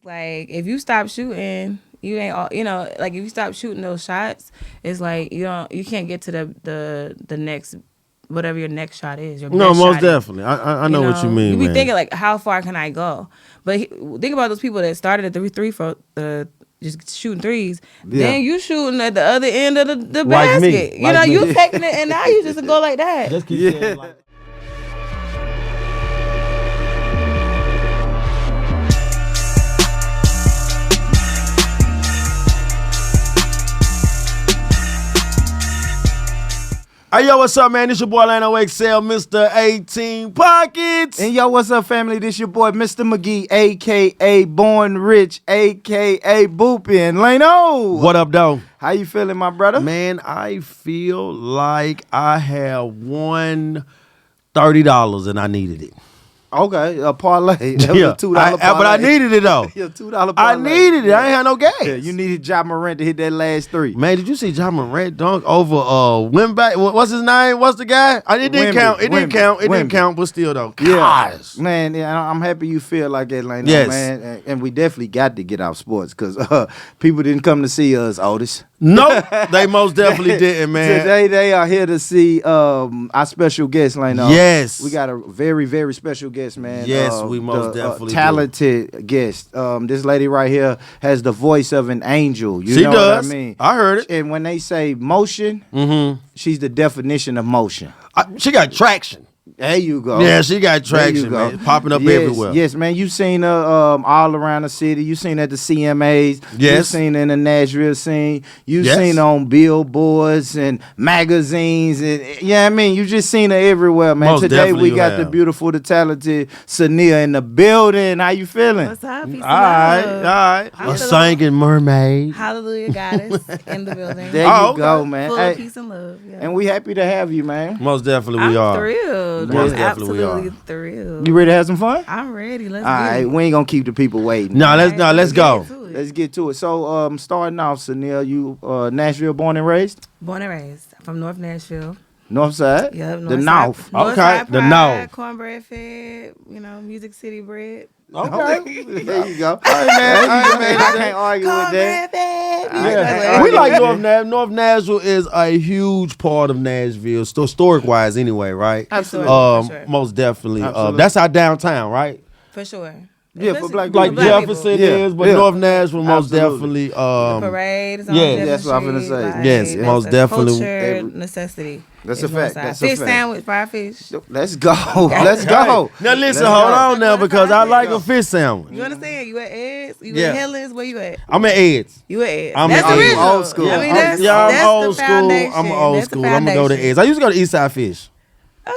like if you stop shooting, you ain't all, like if you stop shooting those shots, it's like you can't get to the next whatever your next shot is. Your No, best most shot definitely. I know what you mean. You be man. thinking like, how far can I go? But think about those people that started at the three for the just shooting threes. Yeah. Then you shooting at the other end of the like basket. Me. Like you taking it, and now you just go like that. Just keep saying like. Hey, yo, what's up, man? This your boy, Lano XL, Mr. 18 Pockets. And yo, what's up, family? This your boy, Mr. McGee, a.k.a. Born Rich, a.k.a. Boopin. Lano. What up, though? How you feeling, my brother? Man, I feel like I have won $30 and I needed it. Okay, a parlay. That was a $2 parlay. But I needed it, though. Your $2 parlay. I needed it. I ain't had no gas. Yeah, you needed Ja Morant to hit that last three. Man, did you see Ja Morant dunk over Wimby? What's his name? What's the guy? It didn't count. It didn't count. It didn't count, but still, though. Gosh. Yeah. Man, I'm happy you feel like that, Lane. Yes. Man. And we definitely got to get out sports because people didn't come to see us, Otis. Nope, they most definitely didn't, man. Today they are here to see our special guest, Lane. Yes. We got a very, very special guest, man. Yes, we most definitely talented guest. This lady right here has the voice of an angel. She know does. what I mean? I heard it. And when they say motion, she's the definition of motion. She got traction. There you go. Yeah, she got traction, man. Popping up everywhere. Yes, man. You seen her all around the city. You seen her at the CMAs. Yes. You seen her in the Nashville scene. You Yes. seen her on billboards and magazines. And yeah, I mean, you just seen her everywhere, man. Most Today definitely we you got have. the beautiful, the talented Saaneah in the building. How you feeling? What's up? Peace and All right, love. all right. I'm A feeling- singing mermaid. Hallelujah, goddess in the building. There Oh, you okay. go, man. Full Hey, of peace and love. Yeah. and we happy to have you, man. Most definitely we I'm are. thrilled. Most I'm definitely we are. absolutely thrilled. You ready to have some fun? I'm ready. Let's All get right, it. we ain't gonna keep the people waiting. No, let's go. Let's get to it. So, starting off, Saaneah, you Nashville born and raised? Born and raised. I'm from North Nashville. North side? Yep. The North North. Side, North Okay, Side the pride, North. Cornbread fed, Music City bread. Okay. There you go. All right, man. I can't argue with that. Cornbread fed. Yeah. We like North Nashville. North Nashville is a huge part of Nashville, historic wise, anyway, right? Absolutely. For sure. Most definitely. Absolutely. That's our downtown, right? For sure. Yeah, for Especially black Like people. Jefferson Yeah. is, but Yeah. North Nashville most Absolutely. definitely. The parades on yeah. Jefferson That's what I'm finna Street, say. like, Yes, that's most a definitely. Culture necessity. That's It's a fact. North Side. That's a Fish fact. sandwich, fried fish. Let's go. Let's go. Now listen, Let's hold go. on now because I like a fish sandwich. You understand? You at Ed's? You Yeah. at Hellas? Where you at? I'm at Ed's. You at Ed's. I'm That's at Ed's. original. Old school. I mean, that's, I'm that's old the school. foundation. I'm old That's the school. I'm gonna go to foundation. Ed's. I used to go to Eastside Fish.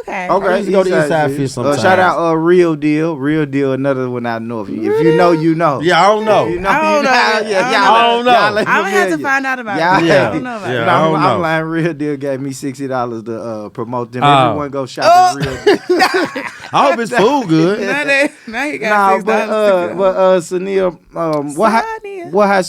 Okay. I Okay, used to go to Eastside Fish sometimes. Shout out Real Deal. Real Deal, another one I know. If you know, you know. Yeah, I don't know. You know, I don't you know. I don't know. I'm gonna have to find out about Yeah. it. Yeah. I don't know about Yeah. it. I don't know. I'm lying. Real Deal gave me $60 to promote them. Oh. Everyone go shop at Real Deal. I hope it's food good. Now you got Nah, $6. but Saaneah, Saaneah. what high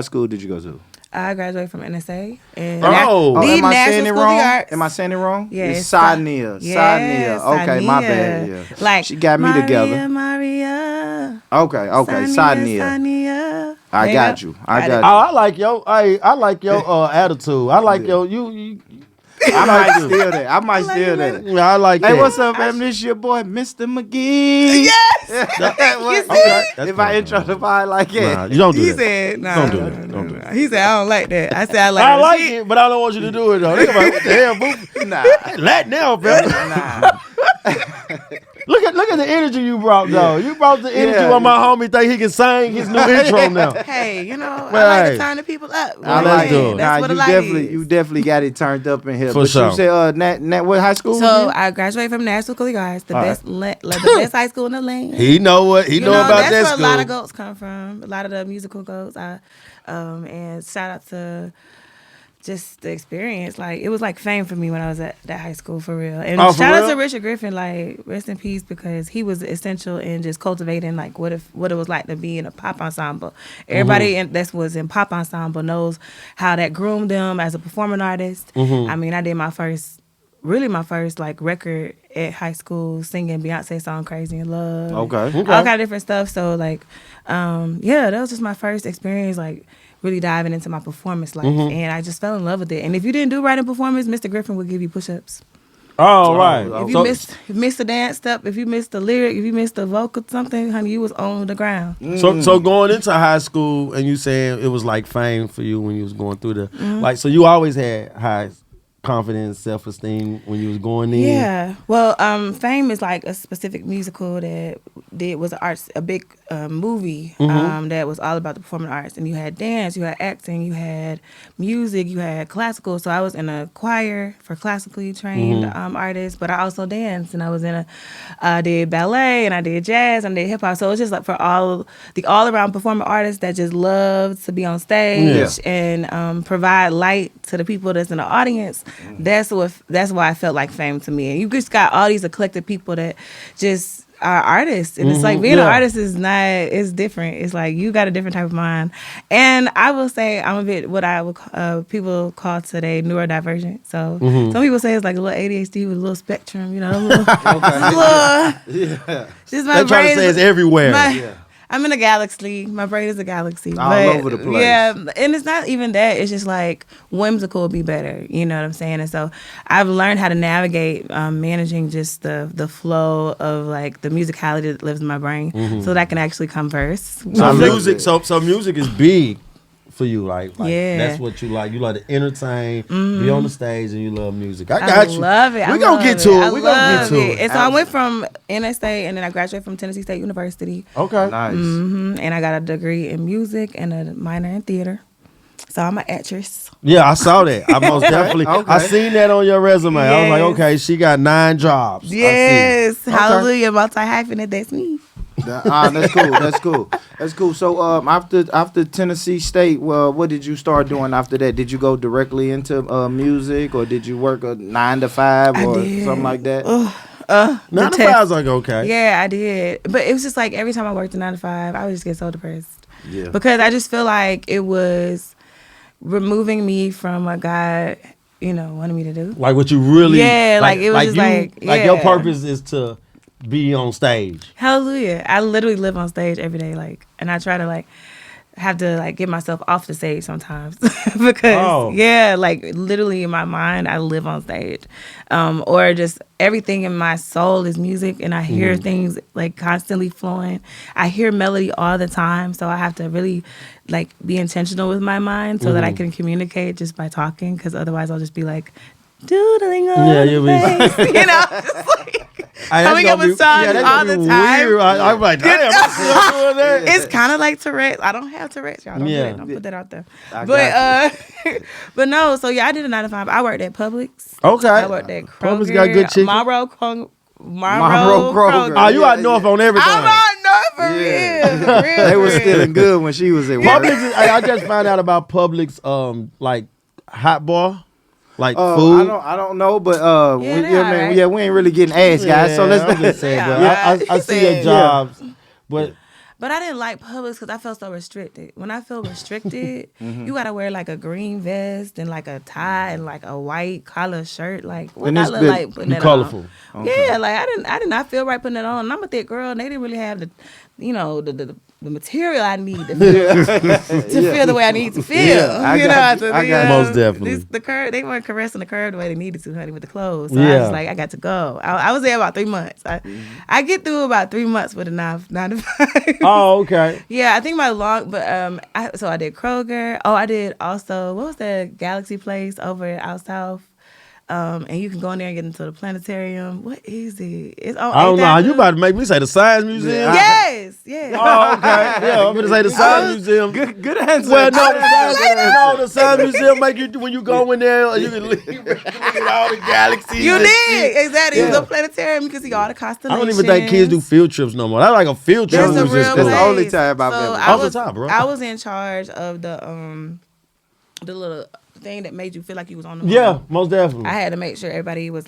school did you go to? I graduated from NSA. And Oh. the am I National saying it School of wrong? the Arts. Am I saying it wrong? Yeah, it's it's Saaneah. Yeah, Saaneah. Okay, my Saaneah. bad. Yeah. Like she got me Maria, together. Maria. Okay, Saaneah. Saaneah. I There got you. I got Oh, you. I like your attitude. I like your you. I might steal that. I might steal that. Yeah, I like Hey, that. what's up, man? This your boy, Mr. McGee. Yes. What- Okay. That's if I fine. intro the vibe like that. Nah, you don't do He that. said, nah. Don't do that. Don't do that. He said, I don't like that. I said, I like I that. like it, but I don't want you to do it though. They gonna be like, what the hell, boo? Nah. Latin now, bro. Nah. Look at the energy you brought though. You brought the energy Yeah. where my homie think he can sing his new intro now. Hey, I like Right. to turn the people up. I like to. That's Nah, what you a light definitely, is. you definitely got it turned up in here. For but sure. you said, what high school? So again? I graduated from National School of the Arts, the All best, the best high school in the land. He know what he You know about that's that where school. a lot of goats come from. A lot of the musical goats. And shout out to just the experience. Like it was like fame for me when I was at that high school for real. And Oh, for shout out real? to Richard Griffin, like rest in peace, because he was essential in just cultivating like what it was like to be in a pop ensemble. Everybody that was in pop ensemble knows how that groomed them as a performing artist. I mean, I did my first really my first like record at high school, singing Beyonce's song "Crazy in Love." Okay. All kind of different stuff. So like, yeah, that was just my first experience, like really diving into my performance life, and I just fell in love with it. And if you didn't do writing performance, Mr. Griffin would give you push-ups. Oh, right. If you missed the dance step, if you missed the lyric, if you missed the vocal something, honey, you was on the ground. So going into high school, and you saying it was like fame for you when you was going through the like. So you always had high confidence, self-esteem when you was going in. Yeah. Well, Fame is like a specific musical that was a big movie that was all about the performing arts, and you had dance, you had acting, you had music, you had classical. So I was in a choir for classically trained artists, but I also danced, and I was I did ballet, and I did jazz, and I did hip hop. So it's just like for all around performing artists that just love to be on stage and provide light to the people that's in the audience. That's why I felt like Fame to me. And you just got all these eclectic people that just are artists, and it's like being an artist it's different. It's like you got a different type of mind. And I will say I'm a bit what I would people call today neurodivergent. So some people say it's like a little ADHD with a little spectrum, you know. Just my they try to say it's everywhere. I'm in a galaxy. My brain is a galaxy. All over the place. Yeah, and it's not even that. It's just like whimsical would be better. You know what I'm saying? And so I've learned how to navigate managing just the flow of like the musicality that lives in my brain, so that I can actually converse. So music is big for you, like that's what you like. You like to entertain, be on the stage, and you love music. I got you. Love it. We're gonna get to it. We're gonna get to it. And so I went from NSA, and then I graduated from Tennessee State University. Okay, Nice. And I got a degree in music and a minor in theater. So I'm an actress. Yeah, I saw that. I most definitely. I seen that on your resume. I was like, okay, she got 9 jobs. Yes, hallelujah, multi-hyphenate. That's me. That's cool. So after Tennessee State, well, what did you start doing after that? Did you go directly into music, or did you work a 9 to 5 or something like that? 9 to 5's like okay. Yeah, I did. But it was just like every time I worked a 9 to 5, I would just get so depressed. Yeah. Because I just feel like it was removing me from what God, wanted me to do. Like what you really like it was just like your purpose is to be on stage. Hallelujah. I literally live on stage every day, and I try to have to get myself off the stage sometimes because literally in my mind I live on stage, or just everything in my soul is music, and I hear things constantly flowing. I hear melody all the time, so I have to really be intentional with my mind so that I can communicate just by talking, because otherwise I'll just be doodling on the face, just coming up with songs all the time. Weird. I'm like, damn, I'm still doing that. It's kind of like Tourette's. I don't have Tourette's, y'all. Don't put that out there. But no. So I did a 9 to 5. I worked at Publix. Okay. I worked at Kroger. Publix got good chicken. Marlboro Kroger. Oh, you out north on everything. I'm out north for real. They were stealing good when she was at work. Publix. I just found out about Publix, hot bar. Food? I don't know, but we ain't really getting asked, guys. So let's just say, I see your jobs, but I didn't like Publix because I felt so restricted. When I feel restricted, you gotta wear a green vest and a tie and a white collar shirt. What I look like putting that colorful. on? Okay. Yeah, I did not feel right putting it on. And I'm a thick girl, and they didn't really have the material I need to feel the way I need to feel. Most definitely. The curve, they weren't caressing the curve the way they needed to, honey, with the clothes. So I was I got to go. I was there about 3 months. I get through about 3 months with a 9 to 5. Oh, okay. Yeah, I think I did Kroger. Oh, I did also, what was that Galaxy place over out south? And you can go in there and get into the planetarium. What is it? It's on. I don't know. You about to make me say the Science Museum? Yes. Oh, okay. Yeah, I'm gonna say the Science Museum. Good answer. Well, the Science Museum make you when you go in there, you can look at all the galaxies. You did exactly. Yeah. It's a planetarium. You can see all the constellations. I don't even think kids do field trips no more. That's like a field trip. That's the only time I've ever. All the time, bro. I was in charge of the little thing that made you feel like you was on the moon. Yeah, most definitely. I had to make sure everybody was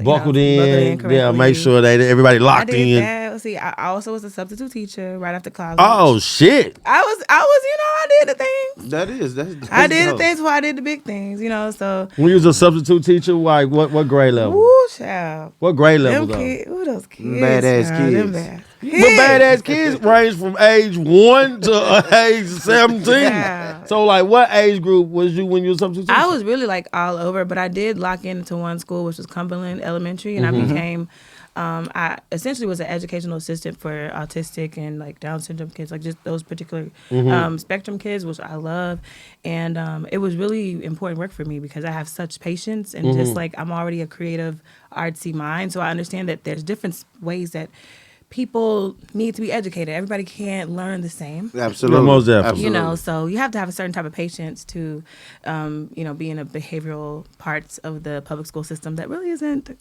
Buckled in, correctly. yeah, make sure that everybody I locked did in. that. See, I also was a substitute teacher right after college. Oh shit! I was, I did the things. That's I did the dope. things before I did the big things, so. When you was a substitute teacher, like what grade level? Woo, child. What grade level Them though? kids, those kids. Badass child, them kids. bad But badass kids range from age 1 to age 17. Yeah. So like, what age group was you when you was substitute teacher? I was really like all over, but I did lock into one school, which was Cumberland Elementary, and I became, I essentially was an educational assistant for autistic and like Down syndrome kids, like just those particular spectrum kids, which I love, and it was really important work for me because I have such patience and just like I'm already a creative, artsy mind, so I understand that there's different ways that people need to be educated. Everybody can't learn the same. Absolutely. Yeah, most definitely. So you have to have a certain type of patience to, be in a behavioral parts of the public school system that really isn't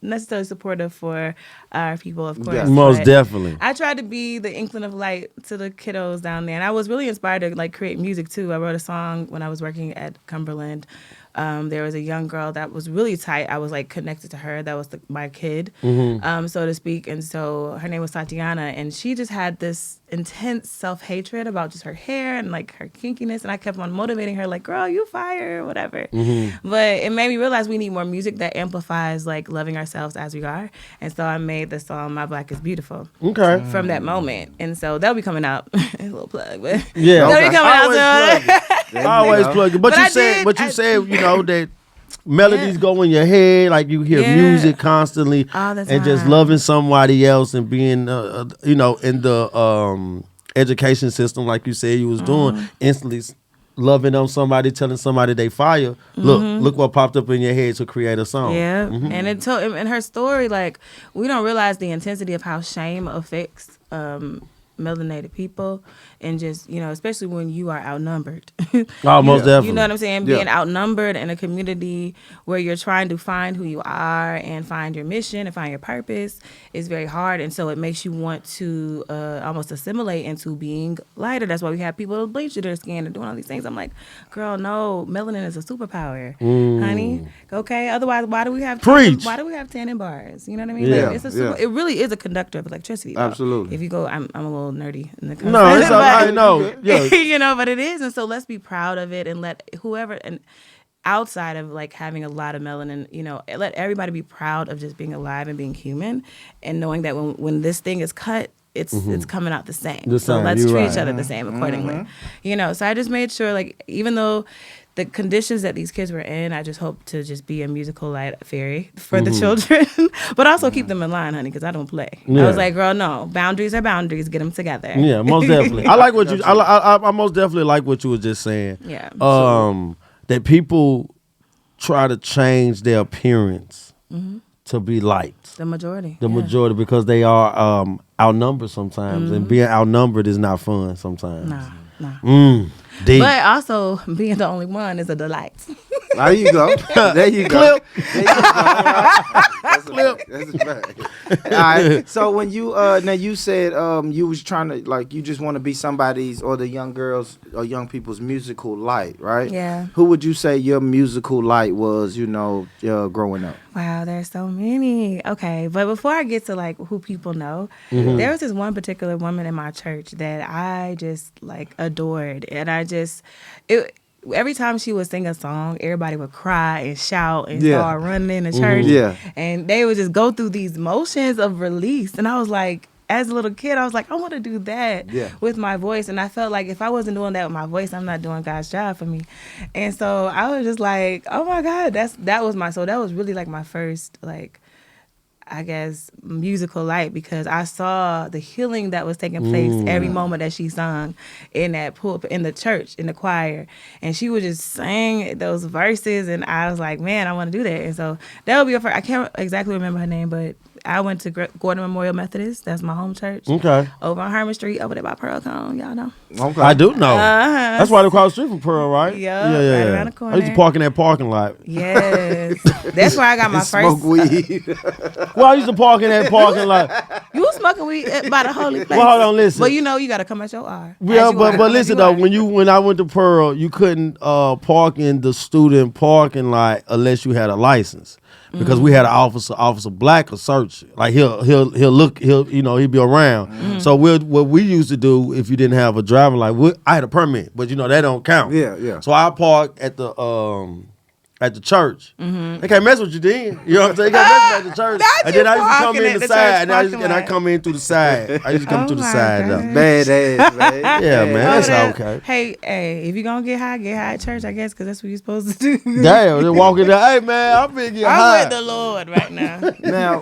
necessarily supportive for our people, of course. Yeah. Most But definitely. I tried to be the inkling of light to the kiddos down there, and I was really inspired to like create music too. I wrote a song when I was working at Cumberland. There was a young girl that was really tight. I was like connected to her. That was my kid, so to speak. And so her name was Saaneah, and she just had this intense self-hatred about just her hair and like her kinkiness. And I kept on motivating her, like, girl, you fire, whatever. But it made me realize we need more music that amplifies like loving ourselves as we are. And so I made the song "My Black Is Beautiful." Okay. From that moment. And so that'll be coming out. A little plug, but Yeah. that'll be coming out soon. There you I always go. plug it. But I did- you said, that melodies go in your head, like you hear Yeah. music constantly, All the and just time. loving somebody else and being, in the education system, like you said you was doing, instantly loving on somebody, telling somebody they fire. Look what popped up in your head to create a song. Yeah, and it told in her story, like we don't realize the intensity of how shame affects melanated people, and just especially when you are outnumbered. Oh, most definitely. You know what I'm saying? Yeah. Being outnumbered in a community where you're trying to find who you are and find your mission and find your purpose is very hard, and so it makes you want to almost assimilate into being lighter. That's why we have people bleach their skin and doing all these things. I'm like, girl, no, melanin is a superpower, honey. Okay, otherwise, why do we have Preach. why do we have tanning bars? You know what I mean? Yeah, Like, yeah. it really is a conductor of electricity. though. Absolutely. If you go, I'm a little nerdy in the No, it's all but- right. No, yeah. but it is, and so let's be proud of it and let whoever and outside of like having a lot of melanin, let everybody be proud of just being alive and being human, and knowing that when this thing is cut, it's coming out the same. The So same, let's you're treat right. each other the same accordingly. So I just made sure, like, even though the conditions that these kids were in, I just hope to just be a musical light fairy for the children, but also keep them in line, honey, because I don't play. Yeah. I was like, girl, no, boundaries are boundaries. Get them together. Yeah, most definitely. I like what you. I most definitely like what you were just saying. Yeah. That people try to change their appearance to be light. The majority. The yeah. majority, because they are outnumbered sometimes, and being outnumbered is not fun sometimes. Nah. Deep. But also, being the only one is a delight. There you go. There you go. Clip. There you go. That's a fact. That's a fact. All right. So when you now you said you was trying to, like, you just want to be somebody's or the young girls or young people's musical light, right? Yeah. Who would you say your musical light was? Growing up. Wow, there's so many. Okay, but before I get to like who people know, there was this one particular woman in my church that I just like adored, and every time she would sing a song, everybody would cry and shout and start running in the church. Yeah. And they would just go through these motions of release, and I was like, as a little kid, I was like, I want to do that with my voice. And I felt like if I wasn't doing that with my voice, I'm not doing God's job for me. And so I was just like, oh my God, that was really like my first, like, I guess, musical light, because I saw the healing that was taking place every moment that she sung in that pulpit, in the church, in the choir. And she would just sing those verses, and I was like, man, I want to do that. And so that would be a first. I can't exactly remember her name, but I went to Gordon Memorial Methodist. That's my home church. Okay. Over on Herman Street, over there by Pearlcone. Y'all know. Okay. I do know. Uh-huh. That's right across the street from Pearl, right? Yeah, right around the corner. I used to park in that parking lot. Yes. That's where I got my first. Smoke weed. Well, I used to park in that parking lot. You was smoking weed by the holy place. Well, hold on, listen. But you got to come at your R. Yeah, As you are. but As listen you though, are. when I went to Pearl, you couldn't park in the student parking lot unless you had a license, because we had an officer black, a search. Like he'll look, he'll be around. So what we used to do if you didn't have a driver, like I had a permit, but that don't count. Yeah. So I parked at the church. They can't mess with you then. You know what I'm saying? They can't mess with you at the church. And then I used to come in the side, and I come in through the side. I used to come through the side. Badass, man. Yeah, man. That's okay. Hey, if you gonna get high at church, I guess, because that's what you're supposed to do. Damn, they're walking there. Hey, man, I'm been getting high. I'm with the Lord right now. Now,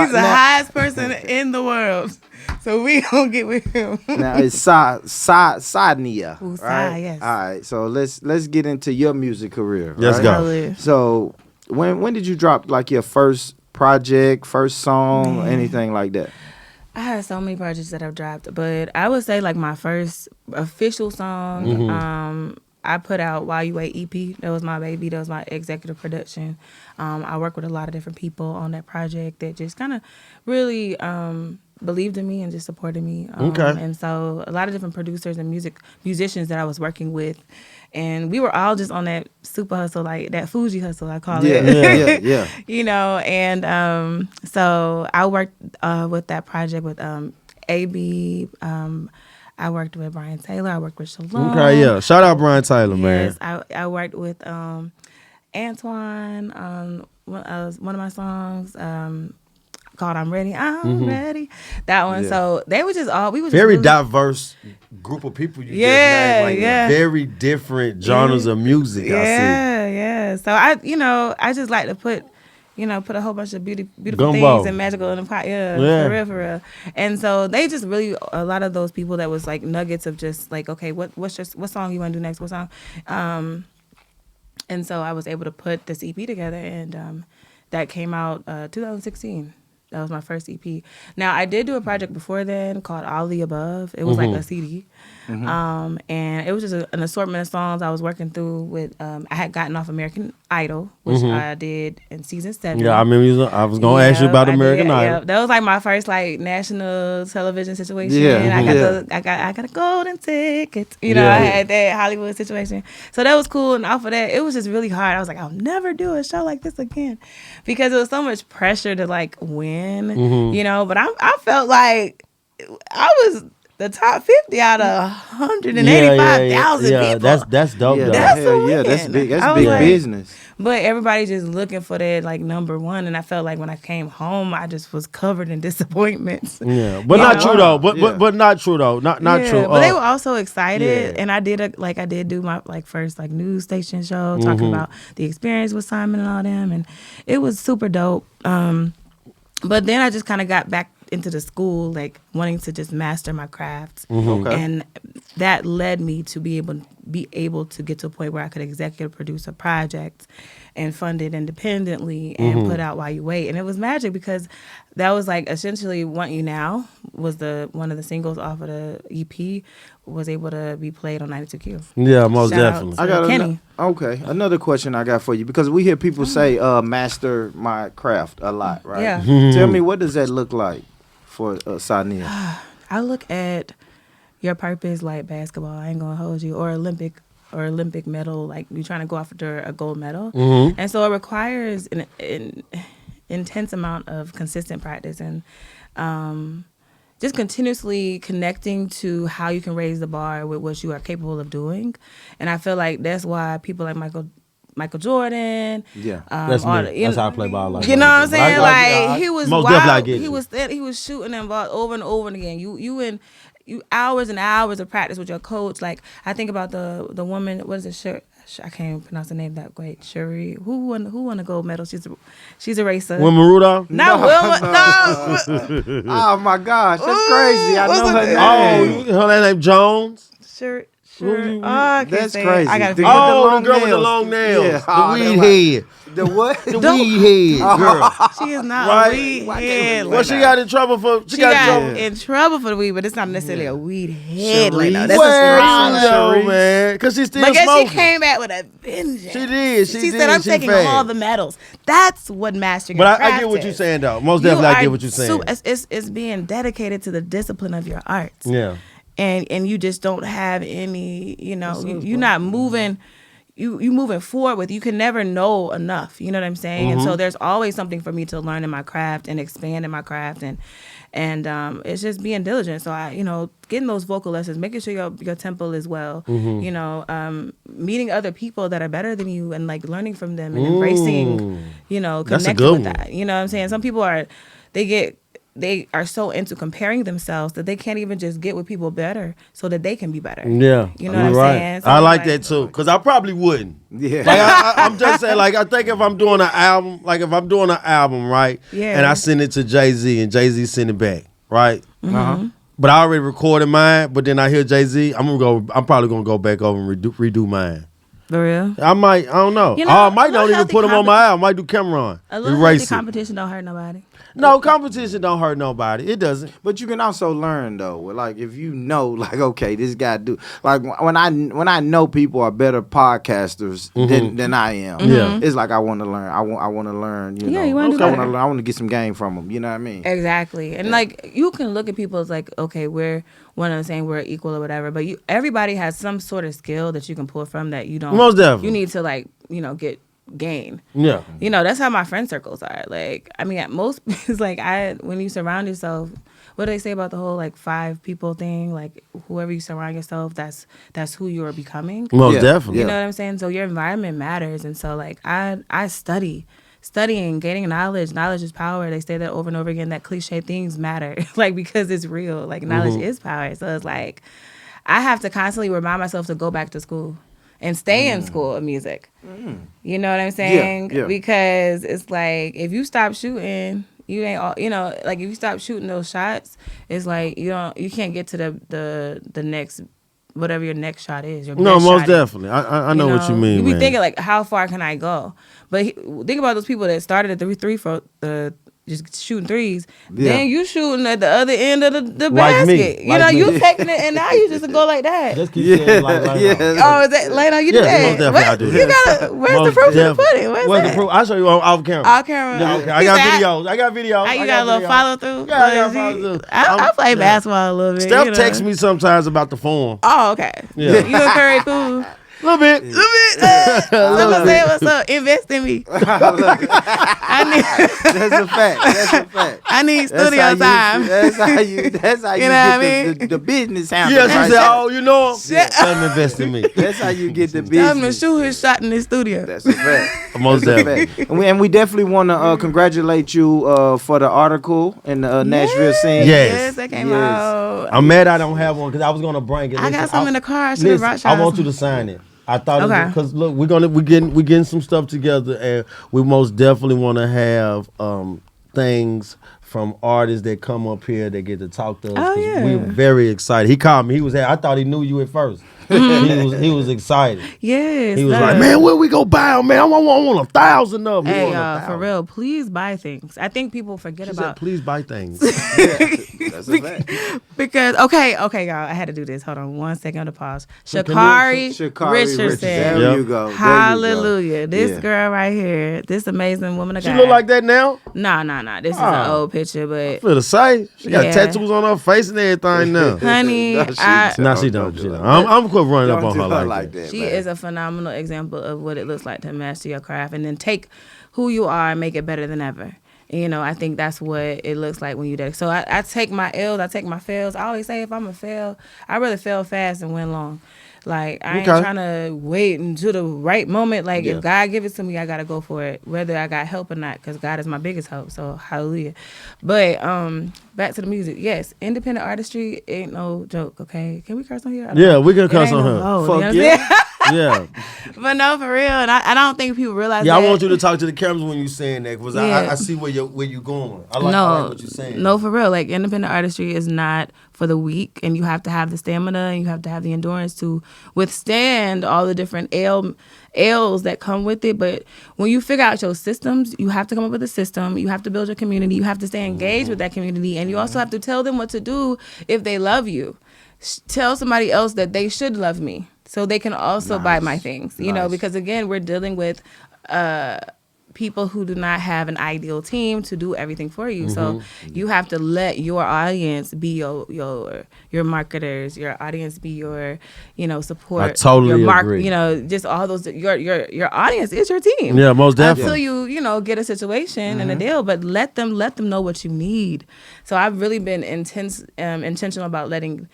He's the highest person in the world. So we gonna get with him. Now it's Saaneah. Ooh, right? yes. All right. So let's get into your music career. Let's right? go. So when did you drop like your first project, first song, or anything like that? I had so many projects that I've dropped, but I would say like my first official song, I put out While You Wait EP. That was my baby. That was my executive production. I worked with a lot of different people on that project that just kind of really believed in me and just supported me. And so a lot of different producers and musicians that I was working with. And we were all just on that super hustle, like that Fuji hustle, I call it. Yeah. And so I worked with that project with AB. I worked with Brian Taylor. I worked with Shalom. Okay, yeah. Shout out Brian Taylor, Yes, man. I worked with Antoine on one of my songs called I'm Ready. I'm Ready. That one. Yeah. So they were just all, we were just Very really diverse group of people you just named. Like very different genres of music, I see. So I just like to put a whole bunch of beautiful Gumbo. things and magical in the pot. Yeah, for real. And so they just really, a lot of those people that was like nuggets of just like, okay, what song you want to do next? What song? And so I was able to put this EP together, and that came out 2016. That was my first EP. Now, I did do a project before then called All the Above. It was like a CD. And it was just an assortment of songs I was working through with, I had gotten off American Idol, which I did in season 7. Yeah, I remember I was going to ask you about American Idol. Yeah. That was like my first like national television situation. Yeah. I got a golden ticket. I had that Hollywood situation. So that was cool. And off of that, it was just really hard. I was like, I'll never do a show like this again, because it was so much pressure to like win, but I felt like I was the top 50 out of 185,000 people. That's dope. Yeah, though. that's big. That's big business. But everybody just looking for that like number one, and I felt like when I came home, I just was covered in disappointments. Yeah, but not true though. But not true though. Not true. But they were also excited, and I did do my like first like news station show talking about the experience with Simon and all them, and it was super dope. But then I just kind of got back into the school, like wanting to just master my craft, and that led me to be able to get to a point where I could executive produce a project and fund it independently and put out While You Wait. And it was magic, because that was like essentially Want You Now was one of the singles off of the EP, was able to be played on 92Q. Yeah, most Shout definitely. out to Kenny. Another question I got for you, because we hear people say master my craft a lot, right? Yeah. Tell me, what does that look like for Saaneah? I look at your purpose like basketball. I ain't gonna hold you, or Olympic medal. Like you're trying to go after a gold medal, and so it requires an intense amount of consistent practice and just continuously connecting to how you can raise the bar with what you are capable of doing. And I feel like that's why people like Michael Jordan. Yeah, that's me. That's how I play ball. Like you know what I'm saying? Like he was most wild. Definitely He was shooting them balls over and over again. You hours and hours of practice with your coach. Like I think about the woman. What is it? I can't even pronounce the name that great. Shuri. Who won the gold medal? She's a racer. Wilma Rudolph? Not Wilma. No. Oh my gosh, that's crazy. I know her name. Her name Jones. Sure. That's crazy. I gotta the girl with the long nails. Yeah. The weed head. The what? The weed head girl. She is not Right? a weed head. Well, she got in trouble for. She got in trouble for the weed, but it's not necessarily a weed head. Like, no, that's Well, a you know, man, because she still But guess smoking. she came back with a vengeance. She did. She said, "I'm taking all the medals." That's what mastering. But your I get what you're saying, though. Most definitely, I get what you're saying. It's being dedicated to the discipline of your art. Yeah. And you just don't have any, you're not moving. you moving forward with. You can never know enough. You know what I'm saying? And so there's always something for me to learn in my craft and expand in my craft, and it's just being diligent. So I, getting those vocal lessons, making sure your tempo is well, meeting other people that are better than you and like learning from them and embracing, connecting with that. You know what I'm saying? Some people they are so into comparing themselves that they can't even just get with people better so that they can be better. Yeah. You know what I'm saying? So I like that too, because I probably wouldn't. Yeah. Like I'm just saying, like I think if I'm doing an album, right? Yeah. And I send it to Jay-Z and Jay-Z send it back, right? But I already recorded mine, but then I hear Jay-Z, I'm probably gonna go back over and redo mine. For real? I don't know. I might not even put them on my album. I might do Cameron. A little healthy competition don't hurt nobody. No, competition don't hurt nobody. It doesn't. But you can also learn though. Like if you know, like okay, this guy do. Like when I know people are better podcasters than I am. Yeah. It's like I want to learn. I want to learn. You know. You want to do I better. want to learn. I want to get some game from them. You know what I mean? Exactly. And like you can look at people as like, okay, we're one of the same, we're equal or whatever. But everybody has some sort of skill that you can pull from that you don't. Most definitely. You need to like gain. Yeah. That's how my friend circles are. Like, I mean, at most, it's like when you surround yourself, what do they say about the whole like 5 people thing? Like whoever you surround yourself, that's who you are becoming. Most definitely. You know what I'm saying? So your environment matters. And so like I studying, gaining knowledge is power. They say that over and over again, that cliche things matter. Like because it's real. Like knowledge is power. So it's like I have to constantly remind myself to go back to school and stay in school of music. You know what I'm saying? Yeah. Because it's like if you stop shooting, you ain't all, like if you stop shooting those shots, it's like you can't get to the next, whatever your next shot is. Your No, best most shot definitely. I know what you mean. You be man. thinking like, how far can I go? But think about those people that started at the 3 for the just shooting threes. Yeah. Then you shooting at the other end of the Like me. basket. Like me. You taking it and now you just go like that. Just keep saying like Yeah. Oh, is that later you do Yeah, that? most definitely I do You gotta. Where's the Most proof of the definitely. pudding? Where's the that? proof? I'll show you off camera. Off camera. Yeah, okay. I He got said, videos. I got videos. You got a little follow through. Yeah, I got follow through. I play basketball a little bit. Steph texts me sometimes about the form. Oh, okay. Yeah. You and Curry cool. A little bit. Someone say what's up. Invest in me. I That's a fact. I need studio time. That's how you You get know what I the business handle. Yeah, she said, "Oh, you know, come invest in me." That's how you get the Tell him to business. shoot his shot in the studio. That's a fact. Most That's a definitely. fact. And we definitely want to congratulate you for the article in the Nashville scene. Yes. That came Yes. out. I'm mad I don't have one because I was gonna bring it. I got some in the car. I should have Listen, brought I y'all want some. you to sign it. I thought Okay. because look, we're getting some stuff together, and we most definitely want to have things from artists that come up here that get to talk to us. Oh, 'cause yeah. we were very excited. He called me. I thought he knew you at first. He was excited. Yes. He was like, "Man, where we go buy them, man? I want 1,000 of them." Hey, for real, please buy things. I think people forget She about. said, "Please buy things." That's a fact. Because okay, y'all, I had to do this. Hold on, 1 second to pause. Sha'Carri Sha'Carri Richardson. Richardson. There Yep. you go. Hallelujah. This Yeah. girl right here, this amazing woman of She God. look like that now. Nah. This is an Oh. old picture, but For the say, she got Yeah. tattoos on her face and everything now. honey, No, Nah, she don't. I'm quit running up on her like that. she is a phenomenal example of what it looks like to master your craft and then take who you are and make it better than ever. I think that's what it looks like when you do. So I take my L's, I take my fails. I always say if I'm a fail, I'd rather fail fast and win long. Like, I ain't Okay. trying to wait until the right moment. Like, Yeah. if God give it to me, I got to go for it, whether I got help or not, because God is my biggest help. So, hallelujah. But back to the music. Yes, independent artistry ain't no joke, okay? Can we curse on here? I don't Yeah, know. we can It cuss ain't on no her. vote, Fuck you know what yeah. I'm saying? Yeah, But no, for real. And I don't think people realize yeah. that. I want you to talk to the cameras when you saying that because Yeah. I see where you going. I like what you're saying. No, for real. Like, independent artistry is not for the weak, and you have to have the stamina and you have to have the endurance to withstand all the different ails that come with it. But when you figure out your systems, you have to come up with a system. You have to build your community. You have to stay engaged with that community, and you also have to tell them what to do if they love you. Tell somebody else that they should love me, so they can also buy my things. You know, because again, we're dealing with people who do not have an ideal team to do everything for you. So you have to let your audience be your marketers, your audience be your, support. I totally agree. Just all those, your audience is your team. Yeah, most definitely. Until you, get a situation and a deal, but let them know what you need. So I've really been intentional about letting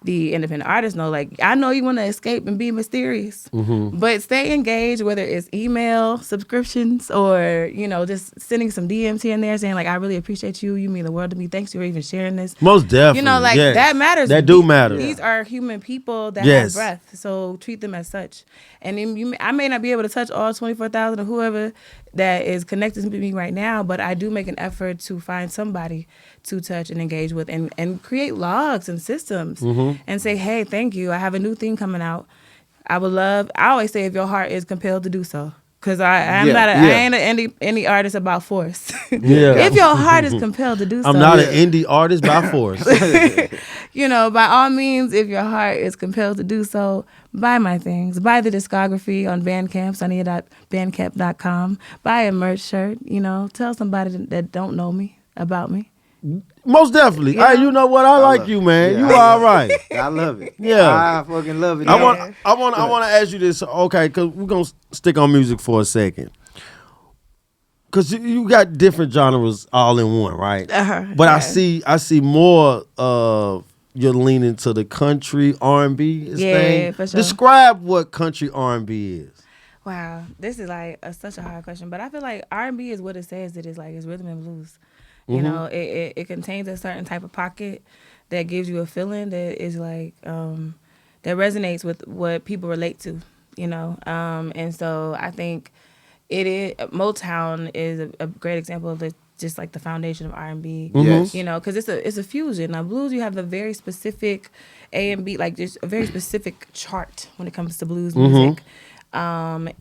the independent artists know, like, I know you want to escape and be mysterious, but stay engaged, whether it's email, subscriptions, or, just sending some DMs here and there saying, like, I really appreciate you. You mean the world to me. Thanks for even sharing this. Most definitely. Yes. That matters. That do matter. These are human people that have breath, so treat them as such. And then I may not be able to touch all 24,000 or whoever that is connected to me right now, but I do make an effort to find somebody to touch and engage with and create logs and systems and say, hey, thank you. I have a new thing coming out. I always say, if your heart is compelled to do so. Because I ain't any artist about force. If your heart is compelled to do so. I'm not an indie artist by force. By all means, if your heart is compelled to do so, buy my things. Buy the discography on Bandcamp, Saaneah.bandcamp.com. Buy a merch shirt. Tell somebody that don't know me about me. Most definitely. Hey, you know what? I like you, man. You all right. I love it. Yeah. I fucking love it. I want to ask you this, okay, because we're going to stick on music for a second. Because you got different genres all in one, right? But I see more of you're leaning to the country R&B thing. For sure. Describe what country R&B is. Wow. This is like such a hard question. But I feel like R&B is what it says it is. Like, it's rhythm and blues. It contains a certain type of pocket that gives you a feeling that is like that resonates with what people relate to, and so I think Motown is a great example of just like the foundation of R&B, Yes. because it's a fusion. Now blues, you have a very specific A and B, like just a very specific chart when it comes to blues music, and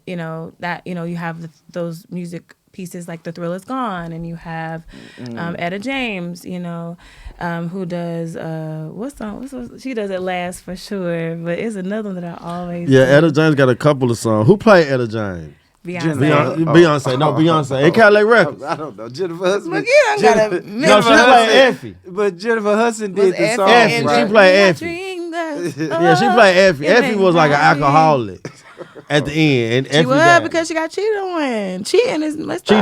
that you have those music pieces like The Thrill Is Gone, and you have Etta James, who does what song? She does It Last for sure, but it's another one that I always Etta James got a couple of songs. Who played Etta James? Beyonce. Beyonce. It Cadillac Records. I don't know. Jennifer Hudson. Look, you don't gotta No, she played Effie. But Jennifer Hudson did the song. Effie. Right? She played Effie. Yeah, she played Effie. Effie was like an alcoholic at the end. And she Effie was because she got cheated on. Cheating is messed up.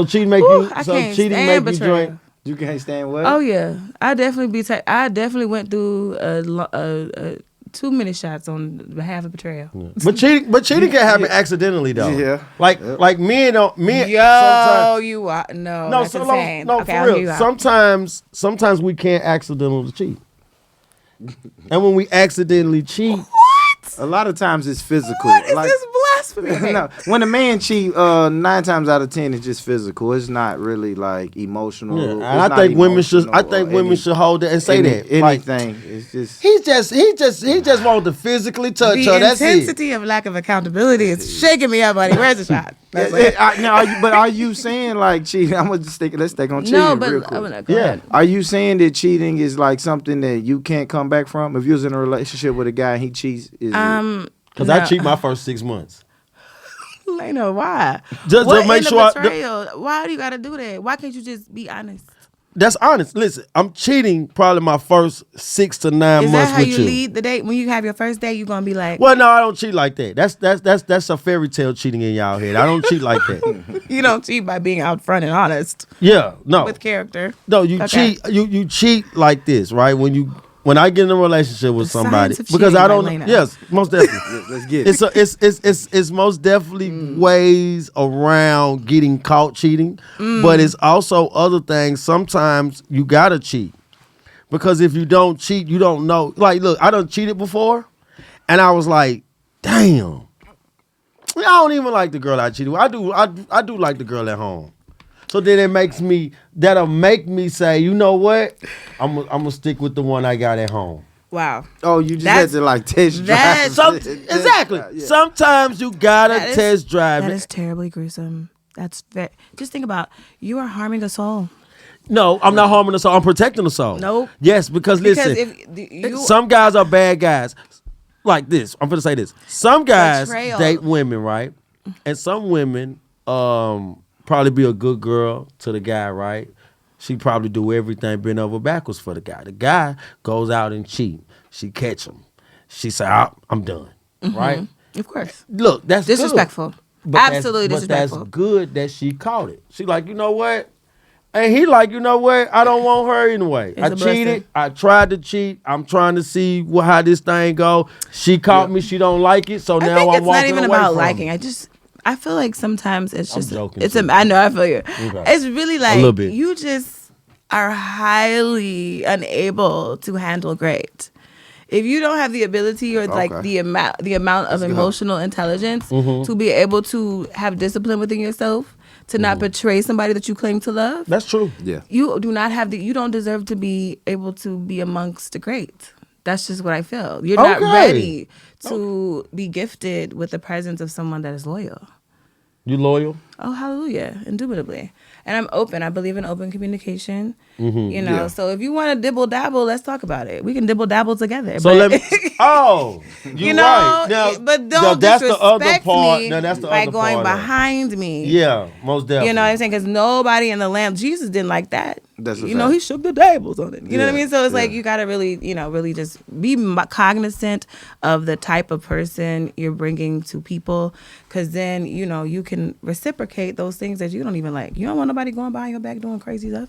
Cheating make you drink. You can't stand what? Oh yeah, I definitely went through too many shots on behalf of betrayal. Yeah. But cheating can happen accidentally though. Yeah. Like men. Yo, sometimes, you are no. No, that's insane. No, okay, for real. Sometimes we can't accidentally cheat. And when we accidentally cheat, a lot of times it's physical. What is this blasphemy? No, when a man cheat, 9 times out of 10 it's just physical. It's not really like emotional. Yeah, and I think women should. I think women should hold it and say that anything. It's just he just wanted to physically touch her. That's it. The intensity of lack of accountability is shaking me up, buddy. Where's the shot? Are you saying like cheating? I'm gonna just let's take on cheating. No, but real quick. Go ahead. Are you saying that cheating is like something that you can't come back from? If you was in a relationship with a guy and he cheats, because I cheat my first 6 months. Lena, why? Just to make sure. Why do you gotta do that? Why can't you just be honest? That's honest. Listen, I'm cheating probably my first 6 to 9 months with you. Is that how you lead the date? When you have your first date, you gonna be like, well, no, I don't cheat like that. That's a fairy tale cheating in y'all head. I don't cheat like that. You don't cheat by being out front and honest. Yeah, no. With character. No, you cheat. You cheat like this, right? When I get in a relationship with somebody, because I don't. Yes, most definitely. Let's get it. It's most definitely ways around getting caught cheating, but it's also other things. Sometimes you gotta cheat, because if you don't cheat, you don't know. Like, look, I done cheated before, and I was like, damn, I don't even like the girl I cheated with. I do like the girl at home. So then that'll make me say, you know what? I'm gonna stick with the one I got at home. Wow. Oh, you just had to like test drive. Exactly. Yeah. Sometimes you gotta test drive. That is terribly gruesome. Just think about, you are harming a soul. No, I'm not harming the soul. I'm protecting the soul. Nope. Yes, because listen, some guys are bad guys. Like this, I'm gonna say this. Some guys date women, right? And some women probably be a good girl to the guy, right? She probably do everything bend over backwards for the guy. The guy goes out and cheat. She catch him. She say, I'm done, right? Of course. Look, that's Disrespectful. good. Absolutely disrespectful. But that's good that she caught it. She like, you know what? And he like, you know what? I don't want her anyway. It's I a blessing. cheated. I tried to cheat. I'm trying to see how this thing go. She caught me. She don't like it. So I now think I'm it's walking not even away about from liking. her. I feel like sometimes it's I'm just joking it's too. I know, I feel you. Okay. It's really like little bit. you just are highly unable to handle great. If you don't have the ability or like the amount of emotional intelligence to be able to have discipline within yourself, to not betray somebody that you claim to love, That's true. Yeah. you do not have you don't deserve to be able to be amongst the great. That's just what I feel. You're not ready to be gifted with the presence of someone that is loyal. You loyal? Oh, hallelujah. Indubitably. And I'm open. I believe in open communication. You know, so if you want to dibble dabble, let's talk about it. We can dibble dabble together. So let me. Oh, you know, right. Now, but don't that's disrespect the other part. me Now, that's the by other going part of it. behind me. Yeah, most definitely. You know what I'm saying? Because nobody in the Lamb, Jesus didn't like that. That's a you know, fact. he shook the tables on it. You know what I Yeah, mean? So it's like yeah. you got to really, really just be cognizant of the type of person you're bringing to people. Because then, you can reciprocate those things that you don't even like. You don't want nobody going behind your back doing crazy stuff.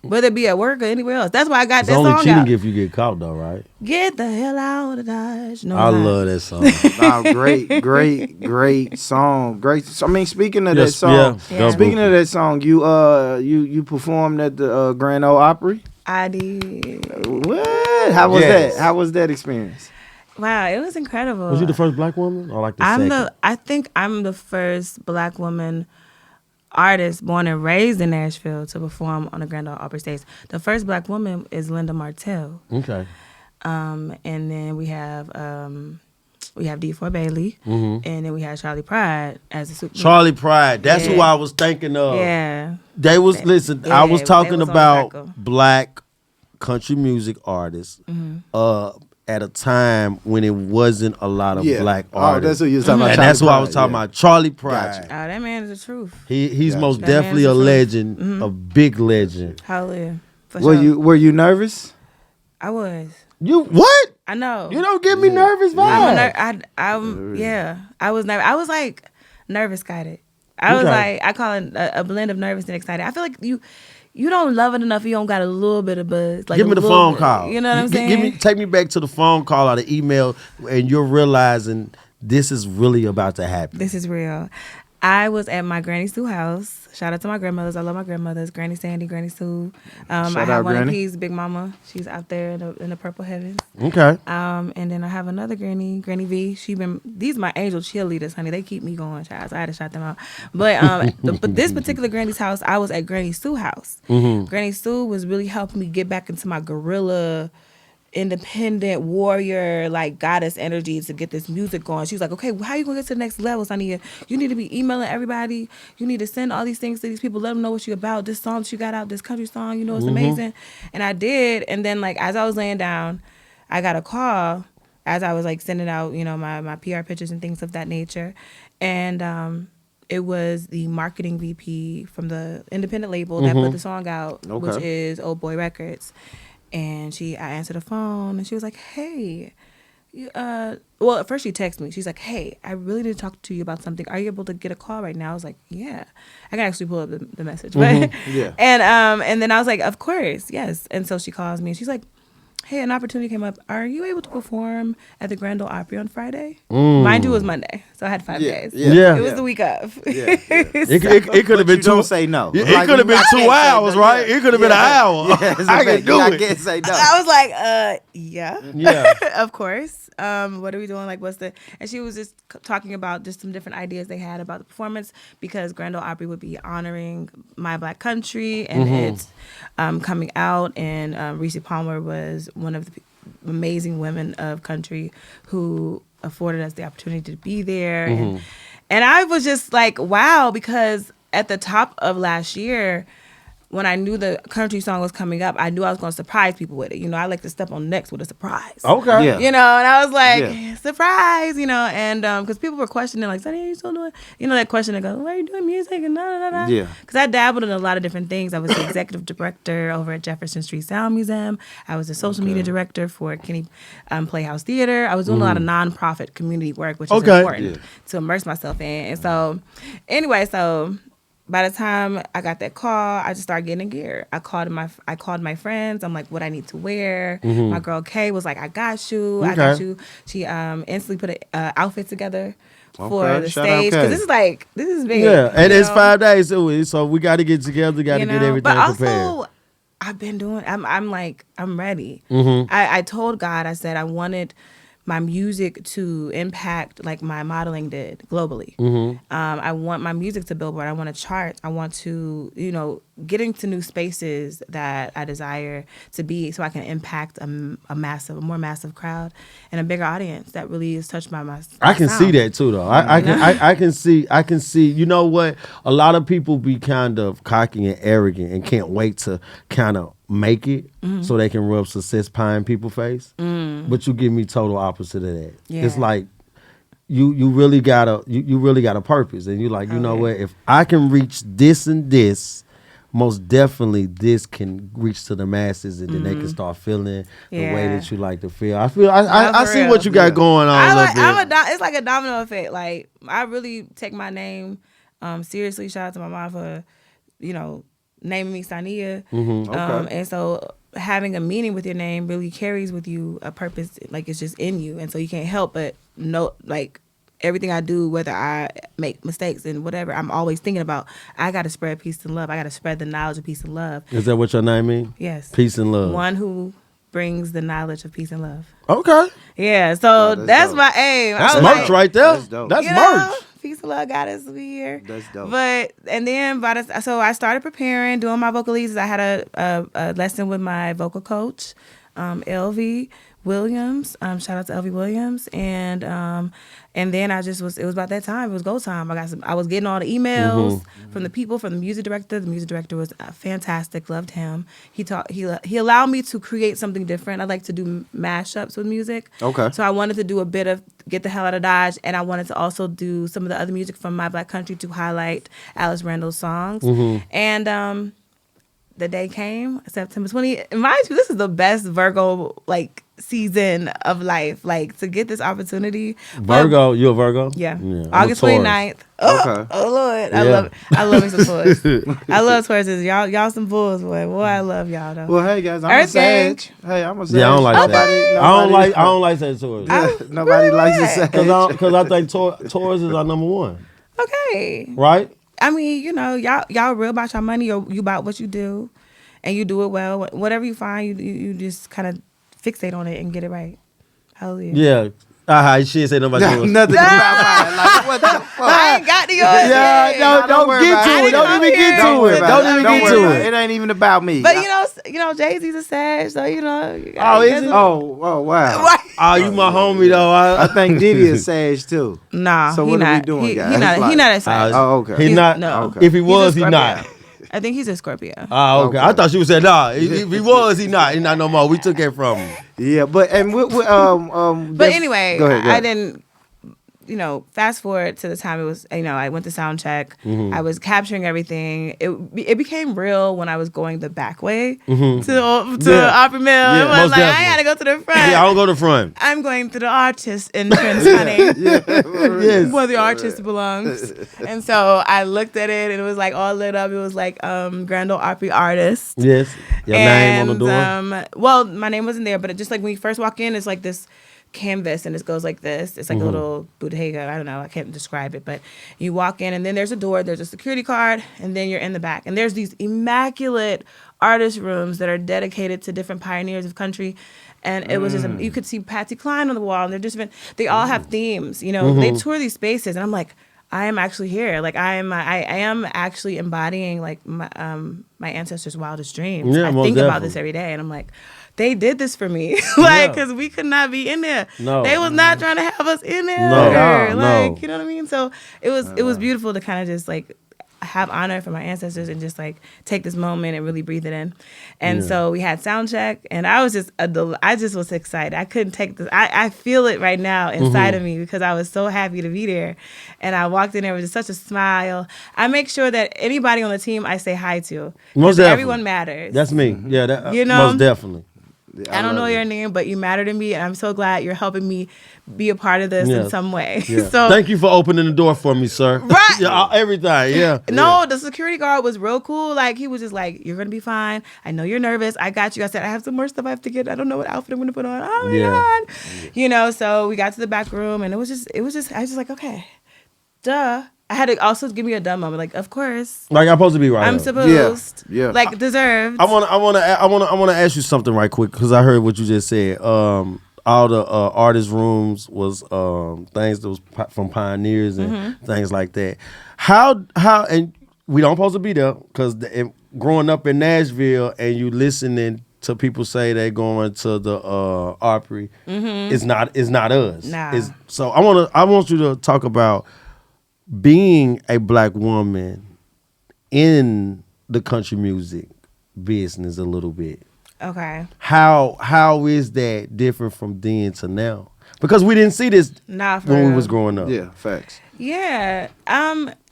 Whether it be at work or anywhere else. That's why I got It's this only song cheating out. if you get caught, though, right? Get the hell out of Dodge. No, I it's not. love that song. Wow, great song. Great. I mean, speaking of that Yes, song, Yeah. speaking of that song, you performed at the Grand Ole Opry. I did. What? How was Yes. that? How was that experience? Wow, it was incredible. Was you the first black woman, or like the second? I think I'm the first black woman artist born and raised in Nashville to perform on the Grand Ole Opry stage. The first black woman is Linda Martell. Okay. And then we have D4 Bailey, and then we had Charlie Pride as a super. Charlie Pride. That's who Yeah. I was thinking of. Yeah. They was listen. Yeah, I was they talking was on the about circle. black country music artists. At a time when it wasn't a lot of black Oh, artists. that's what you was talking about. And that's Charlie what I was Pride, talking yeah. about. Charlie Pride. Gotcha. Oh, that man is the truth. He's Gotcha. most That definitely man's a the truth. legend, a big legend. Hallelujah. For Were sure. you nervous? I was. You what? I know. You don't give me nervous I'm vibes. I was nervous. I was like nervous guided. I was Okay. like, I call it a blend of nervous and excited. I feel like you don't love it enough. You don't got a little bit of buzz. Like Give me a the little phone bit. call. You know what I'm saying? Take me back to the phone call or the email, and you're realizing this is really about to happen. This is real. I was at my Granny Sue house. Shout out to my grandmothers. I love my grandmothers. Granny Sandy, Granny Sue. I Shout have out, one of Granny. P's Big Mama. She's out there in the purple heavens. Okay. And then I have another Granny V. These are my angel cheerleaders, honey. They keep me going, child. So I had to shout them out. But but this particular Granny's house, I was at Granny Sue house. Granny Sue was really helping me get back into my guerrilla, independent warrior, like goddess energy to get this music going. She was like, okay, well, how you gonna get to the next level, Saaneah? You need to be emailing everybody. You need to send all these things to these people. Let them know what you about. This song that you got out, this country song, it's amazing. And I did. And then like as I was laying down, I got a call as I was like sending out, my PR pictures and things of that nature. And it was the marketing VP from the independent label that put the song out, which is Old Boy Records. And I answered the phone, and she was like, "Hey, well, at first she texted me. She's like, "Hey, I really need to talk to you about something. Are you able to get a call right now?" I was like, "Yeah, I can actually pull up the message." But Yeah. and then I was like, "Of course, yes." And so she calls me, and she's like, "Hey, an opportunity came up. Are you able to perform at the Grand Ole Opry on Friday?" Mind you, it was Monday, so I had 5 days. Yeah. It was the week of. It could have been You two. don't say no. It Like, could have been I can't 2 say hours, no. right? It could have been an hour. Yeah, it's a I fact. can do I it. can't say no. I was like, yeah. Yeah. Of course. What are we doing? Like, and she was just talking about just some different ideas they had about the performance because Grand Ole Opry would be honoring my black country and it's coming out. And Reese Palmer was one of the amazing women of country who afforded us the opportunity to be there. And I was just like, wow, because at the top of last year, when I knew the country song was coming up, I knew I was going to surprise people with it. I like to step on necks with a surprise. Okay. Yeah. And I was like, Yeah. surprise, and because people were questioning, like, Saaneah, you still doing, that question that goes, why are you doing music and Yeah. Because I dabbled in a lot of different things. I was the executive director over at Jefferson Street Sound Museum. I was the social media director for Kenny Playhouse Theater. I was doing a lot of nonprofit community work, which is important to immerse myself in. And so, anyway, by the time I got that call, I just started getting in gear. I called my friends. I'm like, what I need to wear. My girl Kay was like, I got you. I got you. She instantly put an outfit together for the stage. Because this is big. Yeah, and it's 5 days, so we got to get together. Got to get everything but prepared. Also, I've been doing. I'm ready. I told God, I said I wanted my music to impact like my modeling did globally. I want my music to billboard. I want to chart. I want to, get into new spaces that I desire to be, so I can impact a more massive crowd and a bigger audience that really is touched by my I can sound. see that too, though. I can see. You know what? A lot of people be kind of cocky and arrogant and can't wait to kind of make it so they can rub success pie in people's face. But you give me total opposite of that. Yeah. It's like you really got a purpose, and you like, you know what? If I can reach this and this, most definitely this can reach to the masses, and then they can start feeling the way that you like to feel. I see what you got going on. It's like a domino effect. Like, I really take my name seriously. Shout out to my mom for, naming me Saaneah. And so having a meaning with your name really carries with you a purpose, like it's just in you. And so you can't help but know, like, everything I do, whether I make mistakes and whatever, I'm always thinking about, I got to spread peace and love. I got to spread the knowledge of peace and love. Is that what your name means? Yes. Peace and love. One who brings the knowledge of peace and love. Okay. Yeah, so that's dope. my aim. That's merch right there. That's dope. That's merch. Peace and love got us here. That's dope. And then so I started preparing, doing my vocalises. I had a lesson with my vocal coach, LV Williams. Shout out to LV Williams. And then it was about that time. It was go time. I was getting all the emails from the people, from the music director. The music director was fantastic. Loved him. He allowed me to create something different. I like to do mashups with music. Okay. So I wanted to do a bit of Get the Hell Outta Dodge, and I wanted to also do some of the other music from My Black Country to highlight Alice Randall's songs. And the day came, September 20th. Mind you, this is the best Virgo season of life. Like, to get this opportunity. Virgo, you a Virgo? Yeah. I'm August a Taurus. 29th. Okay. Oh Lord. Yeah. I love me some Taurus. I love Tauruses. Y'all some bulls, boy. Boy, I love y'all though. Well, hey guys, I'm Earth a Sag. Gang. Hey, I'm a Sag. Yeah, I don't like Nobody- that. nobody- I don't like that Taurus. Nobody likes a Sag. Because I think Taurus is our number one. Okay. Right? I mean, y'all real about your money, or you about what you do, and you do it well. Whatever you find, you just kind of fixate on it and get it right. Hallelujah. Yeah. She didn't say nobody. Nothing about mine. Like, what the fuck? I ain't got to yours. Yeah, yet. don't worry get about to it. it. Don't even get to it. Don't even get worry to about it. It ain't even about me. But Jay-Z's a Sag, so Oh, is it? Oh, wow. Right. Oh, you my homie though. I think Diddy is Sag too. Nah, So he what not. are we doing, he guys? He not a Sag. Oh, okay. He not. No. Okay. If he was, He's he a not. Scorpio. I think he's a Scorpio. Oh, okay. Okay. I thought you said nah. If he was, he not. He not no more. We took it from him. Yeah, but But anyway, go ahead. I didn't. Fast forward to the time it was. I went to sound check. I was capturing everything. It became real when I was going the back way to Opry Mill. Yeah, It was most like, I definitely. had to go to the front. Yeah, I don't go to the front. I'm going to the artist entrance, honey. Yes. Where the artist belongs. And so I looked at it, and it was like all lit up. It was like Grand Ole Opry artist. Yes. Your name on the door. Well, my name wasn't there, but it just like when you first walk in, it's like this canvas, and it goes like this. It's like a little bodega. I don't know. I can't describe it, but you walk in, and then there's a door. There's a security card, and then you're in the back. And there's these immaculate artist rooms that are dedicated to different pioneers of country. And it was just, you could see Patsy Cline on the wall, and they all have themes. They tour these spaces, and I'm like, I am actually here. Like I am actually embodying like my ancestors' wildest dreams. Yeah, I most think about definitely. this every day, and I'm like, they did this for me, like, because we could not be in there. No. They was not trying to have us in there. No. Like, No. you know what I mean? So it was beautiful to kind of just like have honor for my ancestors and just like take this moment and really breathe it in. And so we had sound check, and I was just I just was excited. I couldn't take this. I feel it right now inside of me because I was so happy to be there. And I walked in there with just such a smile. I make sure that anybody on the team I say hi to. Most definitely. Everyone matters. That's me. Yeah, that, you know, most definitely. I don't know your name, but you matter to me, and I'm so glad you're helping me be a part of this in some way. Yeah. So thank you for opening the door for me, sir. Right. Yeah, everything. Yeah. No, the security guard was real cool. Like, he was just like, "You're gonna be fine. I know you're nervous. I got you." I said, "I have some more stuff I have to get. I don't know what outfit I'm gonna put on." Oh my God. You know. So we got to the back room, and it was just. I was just like, okay, duh. I had to also give me a dumb moment. Like, of course. Like I'm supposed to be right. I'm supposed. Yeah. Like deserved. I want to ask you something right quick because I heard what you just said. All the artist rooms was things that was from pioneers and things like that. How and we don't supposed to be there because growing up in Nashville and you listening to people say they're going to the Opry, it's not us. Nah. So I want you to talk about being a black woman in the country music business a little bit. Okay. How is that different from then to now? Because we didn't see this Nah, for when real. we was growing up. Yeah, facts. Yeah.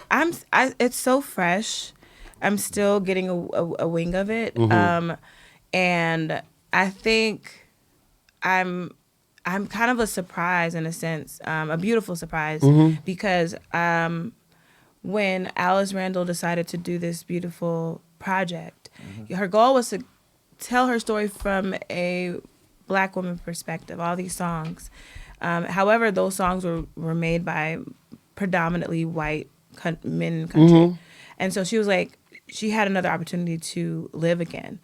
It's so fresh. I'm still getting a wing of it. And I think I'm kind of a surprise in a sense, a beautiful surprise, because when Alice Randall decided to do this beautiful project, her goal was to tell her story from a black woman perspective, all these songs. However, those songs were made by predominantly white men in country. And so she was like, she had another opportunity to live again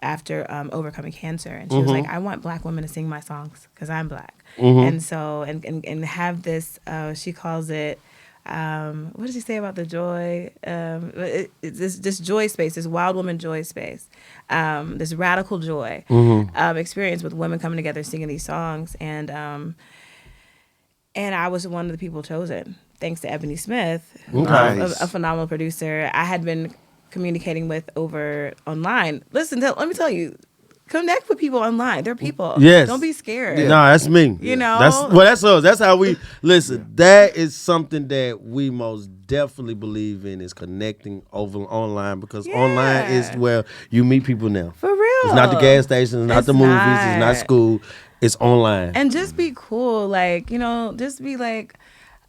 after overcoming cancer. And she was like, I want black women to sing my songs because I'm black. And so, and have this, she calls it, what does she say about the joy? It's this joy space, this wild woman joy space, this radical joy experience with women coming together singing these songs. And I was one of the people chosen, thanks to Ebony Smith, Nice. a phenomenal producer I had been communicating with over online. Listen, let me tell you, connect with people online. They're people. Yes. Don't be scared. No, that's me. You know? That's us. That's how we listen. That is something that we most definitely believe in is connecting over online because online is where you meet people now. For real. It's not the gas station, it's not the movies, not. it's not school. It's online. And just be cool. Like, just be like,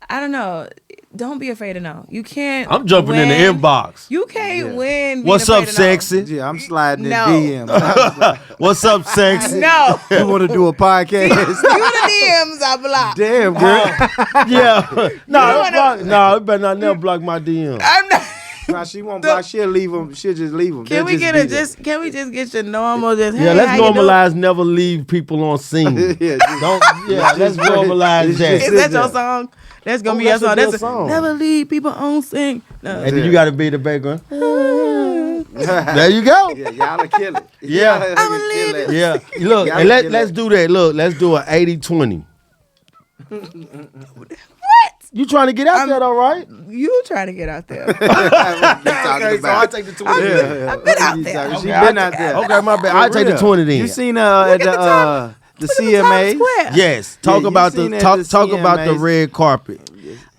I don't know. Don't be afraid to know. You can't. I'm jumping in the inbox. You can't win. being What's up, afraid to know. sexy? Yeah, I'm sliding in No. DMs. What's up, sexy? No. You want to do a podcast? You the DMs I block. Damn, girl. Yeah. No, it better not never block my DM. I'm not. Nah, she won't block. She'll leave them. She'll just leave them. Can we get Can we just get your normal? Just hey, Yeah, let's how you doing? normalize never leave people on scene. Let's normalize that. Is that your song? That's gonna be your that's a song. good That's song. Never leave people on sing. No. And then you got to be the background. There you go. Yeah, y'all kill it. Yeah. I'ma leave it. Yeah. Look, Y'all and kill let's it. do that. Look, let's do an 80-20. What? You trying to get out there, though, right? You trying to get out there? Okay, so I take the 20 then. I've been out there. She been out there. Okay, my bad. I take the 20 then. You seen at the CMA? Yes. Talk you about seen the at the talk about the CMAs. red carpet.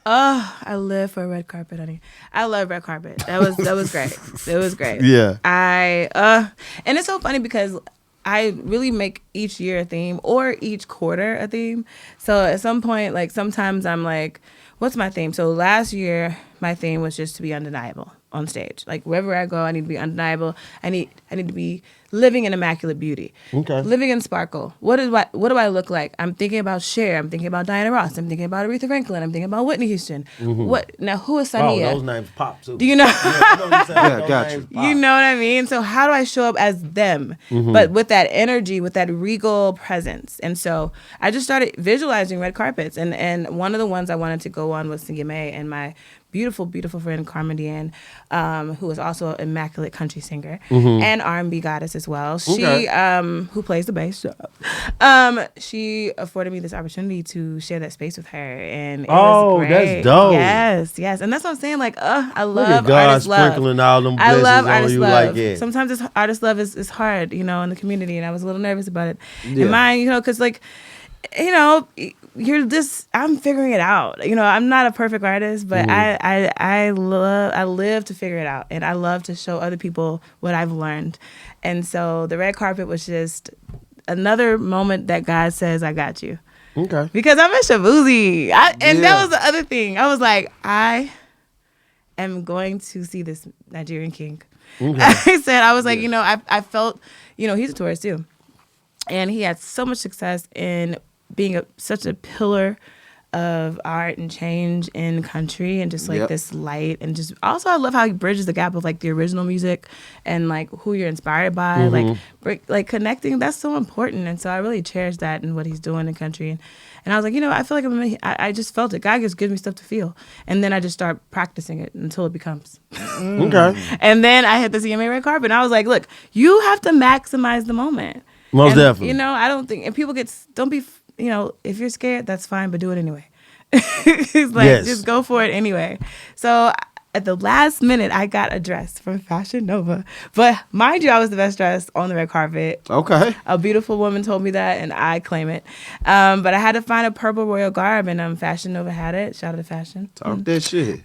Oh, I live for a red carpet, honey. I love red carpet. That was great. It was great. Yeah. And it's so funny because I really make each year a theme or each quarter a theme. So at some point, like sometimes I'm like, what's my theme? So last year, my theme was just to be undeniable on stage. Like wherever I go, I need to be undeniable. I need to be living in immaculate beauty. Okay. Living in sparkle. What do I look like? I'm thinking about Cher. I'm thinking about Diana Ross. I'm thinking about Aretha Franklin. I'm thinking about Whitney Houston. What now? Who is Oh, Saaneah? those names pop too. Do you know? Yeah, got you. You know what I mean? So how do I show up as them, but with that energy, with that regal presence? And so I just started visualizing red carpets. And one of the ones I wanted to go on was CMA, and my beautiful, beautiful friend Carmen Deanne, who is also an immaculate country singer and R&B goddess as well. She, who plays the bass, she afforded me this opportunity to share that space with her, and it was great. That's dope. Yes, and that's what I'm saying. Like, I Look at love God artist love. sprinkling all them I blessings love on artist you love. like that. Sometimes artist love is hard, in the community, and I was a little nervous about it. Yeah. And mine, because like, I'm figuring it out. I'm not a perfect artist, but I live to figure it out, and I love to show other people what I've learned. And so the red carpet was just another moment that God says, I got you. Okay. Because I'm a Shabuzi. That was the other thing. I was like, I am going to see this Nigerian king. Okay. I was like, I felt, he's a tourist too. And he had so much success in being such a pillar of art and change in country, and just like this light, and just also I love how he bridges the gap of like the original music and like who you're inspired by, like connecting. That's so important, and so I really cherish that and what he's doing in country. And I was like, I feel like I just felt it. God just gives me stuff to feel, and then I just start practicing it until it becomes. Okay. And then I hit the CMA red carpet, and I was like, look, you have to maximize the moment. Most definitely. I don't think, and people don't be. If you're scared, that's fine, but do it anyway. It's like, just go for it anyway. So at the last minute, I got a dress from Fashion Nova. But mind you, I was the best dressed on the red carpet. Okay. A beautiful woman told me that, and I claim it. But I had to find a purple royal garb, and Fashion Nova had it. Shout out to Fashion. Talk that shit.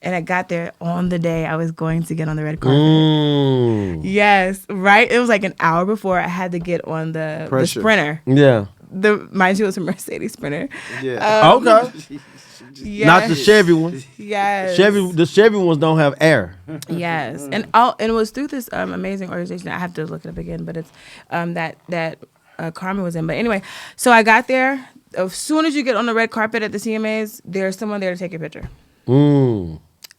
And I got there on the day I was going to get on the red carpet. Yes, right? It was like an hour before I had to get on the Sprinter. Yeah. Mind you, it was a Mercedes Sprinter. Yeah. Okay. Yes. Not the Chevy one. Yes. The Chevy ones don't have air. Yes. And it was through this amazing organization. I have to look it up again, but it's that Carmen was in. But anyway, so I got there. As soon as you get on the red carpet at the CMAs, there's someone there to take your picture.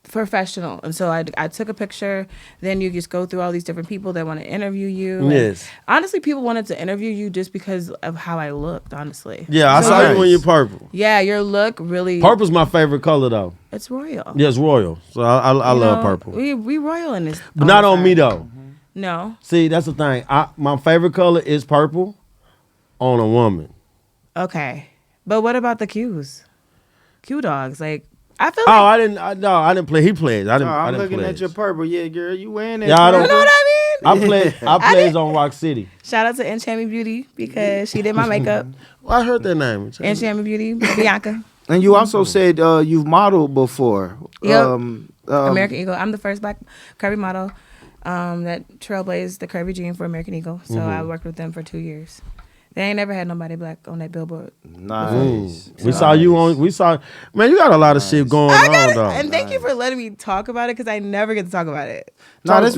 Professional. And so I took a picture. Then you just go through all these different people that want to interview you. Yes. And honestly, people wanted to interview you just because of how I looked, honestly. Yeah, I saw you when you're purple. Yeah, your look really... Purple's my favorite color, though. It's royal. Yeah, it's royal. So I love purple. We royal in this. But not on me, though. No. See, that's the thing. My favorite color is purple on a woman. Okay. But what about the Qs? Q dogs, like... I feel I didn't play. He played. I'm looking at your purple. Yeah, girl, you wearing that? Yeah, I don't. You know what I mean? I plays on Rock City. Shout out to Enchantment Beauty because she did my makeup. Well, I heard that name. Enchantment Beauty, Bianca. And you also said you've modeled before. Yep. American Eagle. I'm the first black curvy model that trailblazed the curvy gene for American Eagle. So I worked with them for 2 years. They ain't never had nobody black on that billboard. Nice. We saw you on. Man, you got a lot of shit going on, though. And thank you for letting me talk about it because I never get to talk about it. No, this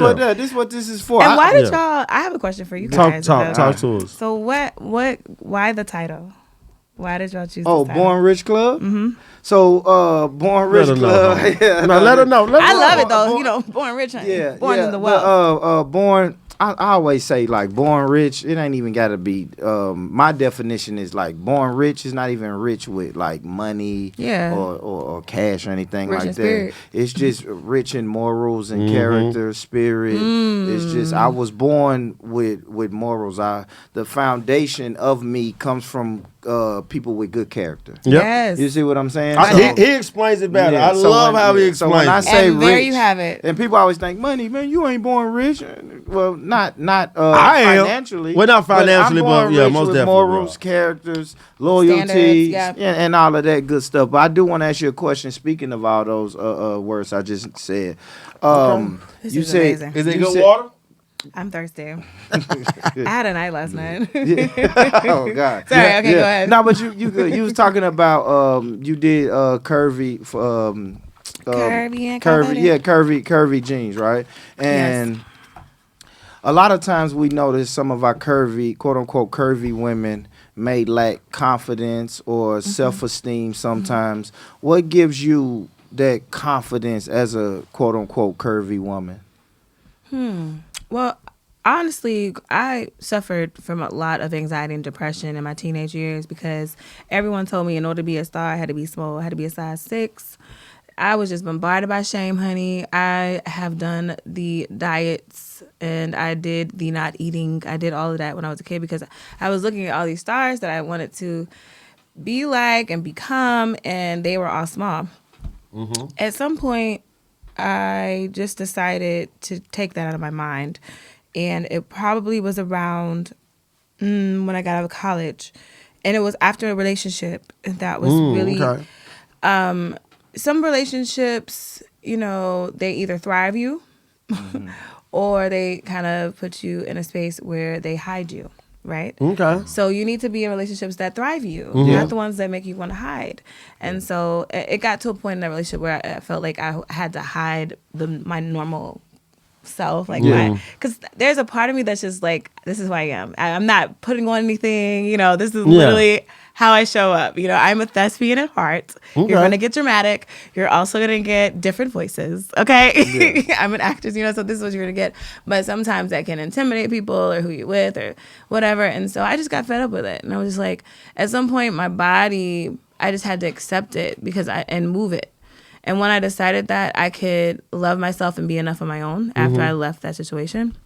what this is for. And why did y'all? I have a question for you guys. Talk to us. So why the title? Why did y'all choose? This title? Born Rich Club. Mm-hmm. So Born Rich Club. Let her know. I love it though. Born rich. Honey. Born in the wealth. Born. I always say like born rich. It ain't even gotta be. My definition is like born rich is not even rich with like money, or cash or anything rich like that. Spirit. It's just rich in morals and character, spirit. It's just I was born with morals. The foundation of me comes from people with good character. Yep. Yes. You see what I'm saying? He explains it better. I love how he explains. So when I say and rich, there you have it. And people always think money, man. You ain't born rich. Well, not I am. financially. Well, not financially, but yeah, most with definitely. Morals, characters, loyalty, and all of that good stuff. But I do want to ask you a question. Speaking of all those words I just said, This you is said, amazing. Is it good water? I'm thirsty. I had a night last night. Oh God. Sorry. Okay, go ahead. No, but you good. You was talking about you did curvy. Curvy and confident. Yeah, curvy jeans, right? And a lot of times we notice some of our curvy, quote unquote, curvy women may lack confidence or self-esteem sometimes. What gives you that confidence as a quote unquote curvy woman? Well, honestly, I suffered from a lot of anxiety and depression in my teenage years because everyone told me in order to be a star, I had to be small. I had to be a size 6. I was just bombarded by shame, honey. I have done the diets and I did the not eating. I did all of that when I was a kid because I was looking at all these stars that I wanted to be like and become, and they were all small. Mm-hmm. At some point, I just decided to take that out of my mind. And it probably was around when I got out of college. And it was after a relationship that was really... Okay. Some relationships, you know, they either thrive you or they kind of put you in a space where they hide you, right? Okay. So you need to be in relationships that thrive you, not the ones that make you want to hide. And so it got to a point in that relationship where I felt like I had to hide my normal self, like because there's a part of me that's just like, this is who I am. I'm not putting on anything, you know, this is literally how I show up. You know, I'm a thespian at heart. Okay. You're gonna get dramatic. You're also gonna get different voices. Okay. I'm an actress, you know, so this is what you're gonna get. But sometimes that can intimidate people or who you're with or whatever. And so I just got fed up with it. And I was just like, at some point my body, I just had to accept it and move it. And when I decided that I could love myself and be enough on my own after I left that situation,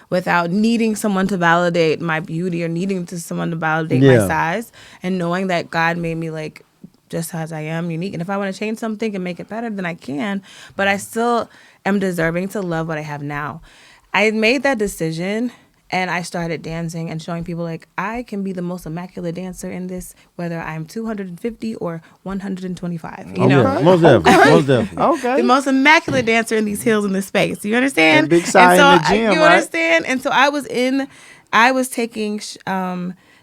without needing someone to validate my beauty or needing someone to validate my size, and knowing that God made me like just as I am, unique. And if I want to change something and make it better, then I can. But I still am deserving to love what I have now. I made that decision. And I started dancing and showing people like I can be the most immaculate dancer in this, whether I'm 250 or 125. You know, most definitely. Okay, the most immaculate dancer in these heels in this space. You understand? And big side in the gym, you understand? And so I was taking